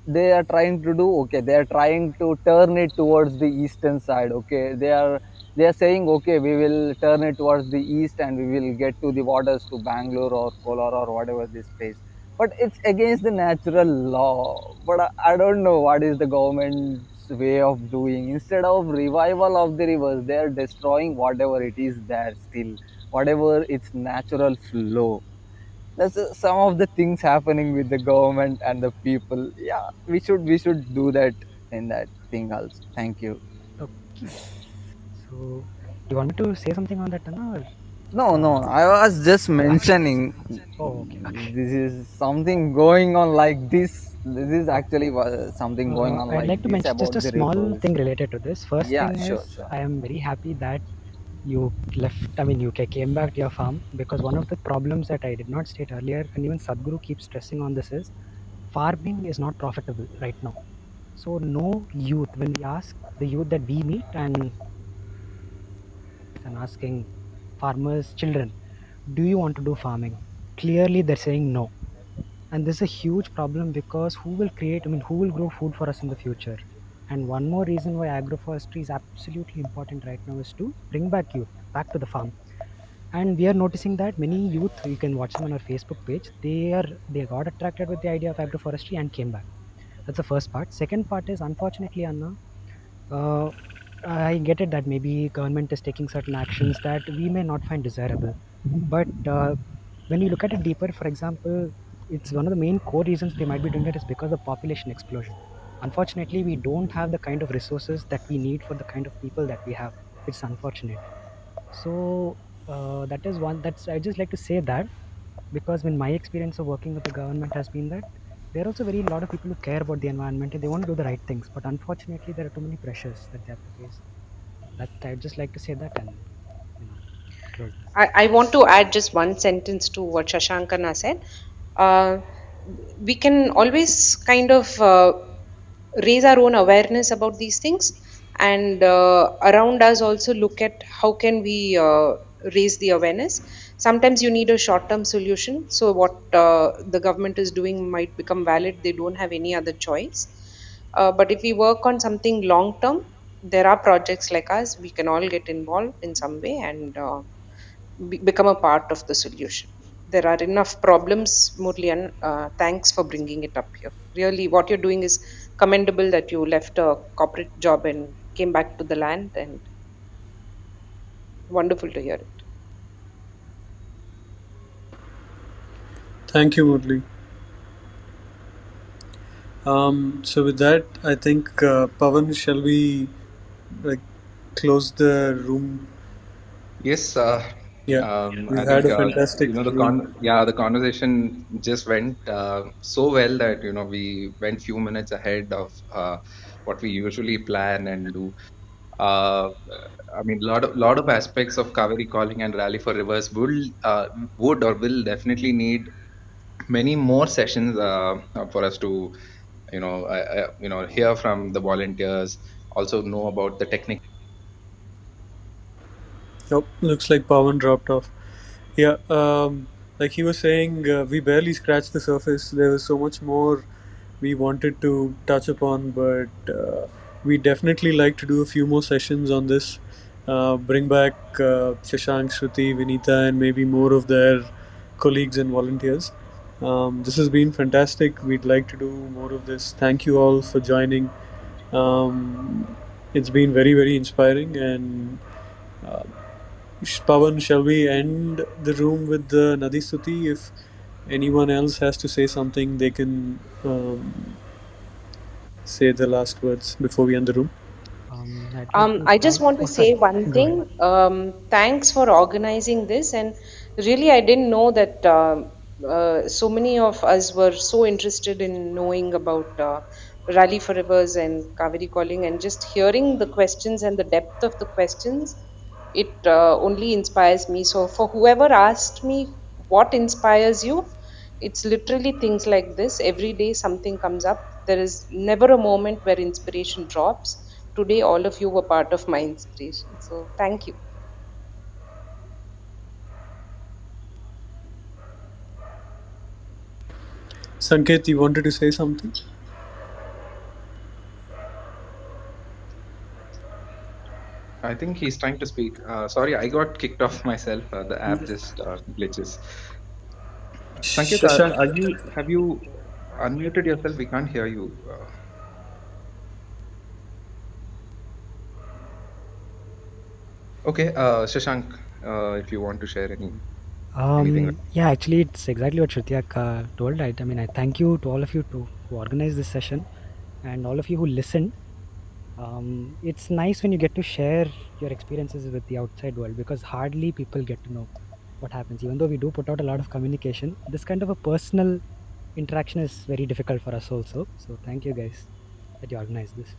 they are trying to do, okay, they are trying to turn it towards the eastern side. Okay, they are saying, okay, we will turn it towards the east and we will get to the waters to Bangalore or Kolar or whatever this place. But it's against the natural law. But I don't know what is the government's way of doing. Instead of revival of the rivers, they are destroying whatever it is there still, whatever its natural flow. That's some of the things happening with the government and the people. Yeah, we should do that in that thing also. Thank you. Okay. So, do you want me to say something on that, Anna? Or, No, I was just mentioning oh, okay. this is something going on like this. This is actually something going on I'd like like to this mention just a about the small rivers. thing related to this. First Yeah, thing sure, is, sure. I am very happy that you left, you came back to your farm, because one of the problems that I did not state earlier, and even Sadhguru keeps stressing on this, is farming is not profitable right now. So, no youth, when we ask the youth that we meet and asking farmers' children, do you want to do farming? Clearly, they're saying no. And this is a huge problem, because who will who will grow food for us in the future? And one more reason why agroforestry is absolutely important right now is to bring back youth back to the farm. And we are noticing that many youth, you can watch them on our Facebook page, they got attracted with the idea of agroforestry and came back. That's the first part. Second part is, unfortunately, Anna, uh, I get it that maybe government is taking certain actions that we may not find desirable. But when you look at it deeper, for example, it's one of the main core reasons they might be doing it is because of population explosion. Unfortunately, we don't have the kind of resources that we need for the kind of people that we have. It's unfortunate. So that is one. That's I just like to say that, because when my experience of working with the government has been that there are also very lot of people who care about the environment and they want to do the right things, but unfortunately there are too many pressures that they have to face. That I'd just like to say that and close this. I want to add just one sentence to what Shashankana said. Uh, we can always kind of raise our own awareness about these things, and around us also look at how can we raise the awareness. Sometimes you need a short term solution, so what the government is doing might become valid, they don't have any other choice. But if we work on something long term, there are projects like us, we can all get involved in some way and become a part of the solution. There are enough problems, Murlian. Thanks for bringing it up here. Really, what you're doing is commendable, that you left a corporate job and came back to the land, and wonderful to hear it. Thank you, Murli. So with that, I think Pavan, shall we like close the room? Yes, Yeah, I we've had think a fantastic room. the conversation just went so well that we went few minutes ahead of what we usually plan and do. Uh, I mean, lot of aspects of Kaveri calling and Rally for Rivers would or will definitely need many more sessions for us to hear from the volunteers, also know about the technical. Oh, looks like Pavan dropped off. Yeah, like he was saying, we barely scratched the surface. There was so much more we wanted to touch upon, but we definitely like to do a few more sessions on this. Bring back Shashank, Shruti, Vinita, and maybe more of their colleagues and volunteers. This has been fantastic. We'd like to do more of this. Thank you all for joining. It's been very, very inspiring. And uh, Pavan, shall we end the room with the Nadi Stuti? If anyone else has to say something, they can say the last words before we end the room. I'd like to I just thank. want to Oh, say sorry. one Go ahead. thing. Thanks for organizing this, and Really, I didn't know that so many of us were so interested in knowing about Rally for Rivers and Kaveri Calling, and just hearing the questions and the depth of the questions, it only inspires me. So, for whoever asked me what inspires you, it's literally things like this. Every day something comes up. There is never a moment where inspiration drops. Today, all of you were part of my inspiration. So, thank you. Sanket, you wanted to say something? I think he's trying to speak. Sorry, I got kicked off myself. The app just glitches. Sanket, Shashank. have you unmuted yourself? We can't hear you. Okay, Shashank, if you want to share anything. Yeah, actually, it's exactly what Shruti told, right? I mean, I thank you to all of you who organized this session and all of you who listened. It's nice when you get to share your experiences with the outside world because hardly people get to know what happens. Even though we do put out a lot of communication, this kind of a personal interaction is very difficult for us also. So thank you guys that you organized this.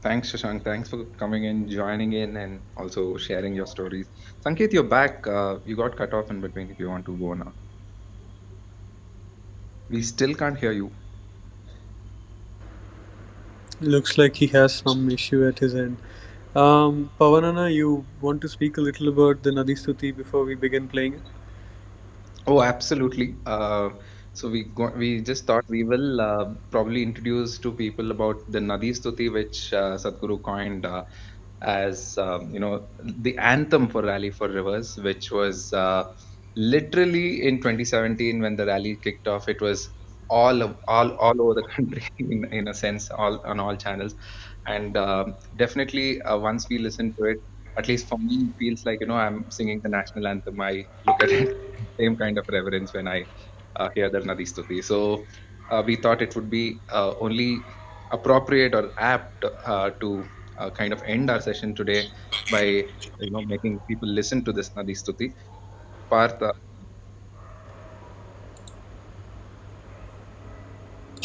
Thanks, Shashank. Thanks for coming in, joining in, and also sharing your stories. Sanket, you're back. You got cut off in between if you want to go now. We still can't hear you. Looks like he has some issue at his end. Pavanana, you want to speak a little about the Nadi Stuti before we begin playing it? Oh, absolutely. We just thought we will probably introduce to people about the Nadi Stuti, which Sadhguru coined as the anthem for Rally for Rivers, which was literally in 2017 when the rally kicked off. It was all over the country in a sense, all on all channels, and definitely once we listen to it, at least for me, it feels like I'm singing the national anthem. I look at it same kind of reverence when I hear the Nadi Stuti. So we thought it would be only appropriate or apt to kind of end our session today by making people listen to this Nadi Stuti. Partha.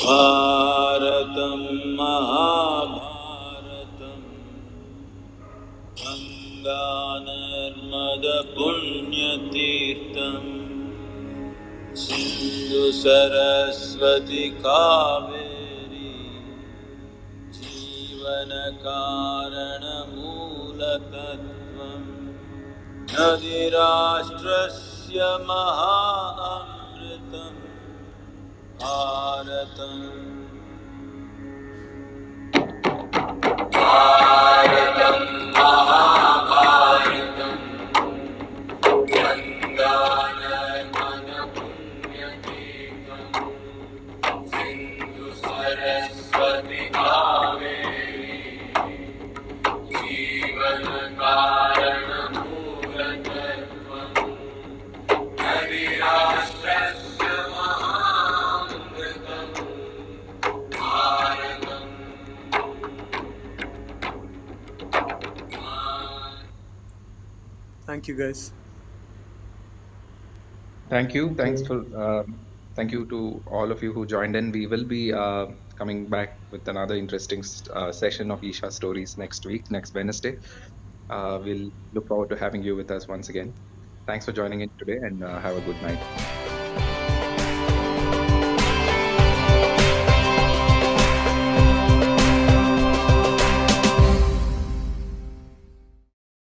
भारतं महाभारतं गङ्गानर्मदपुण्यतीर्थं सिन्धु सरस्वती कावेरी जीवनकारणमूलतत्त्वम् नदीराष्ट्रस्य महाअमृतं भारतम् भारतं महाभारतं गङ्गानर्मदपुण्यतीर्थं सिन्धु सरस्वती कावेरी जीवनकारणमूलतत्त्वम् नदीराष्ट्रस्य महाअमृतं भारतम् Thank you, guys. Thank you. Thank you to all of you who joined in. We will be coming back with another interesting session of Isha Stories next week, next Wednesday. We'll look forward to having you with us once again. Thanks for joining in today and have a good night.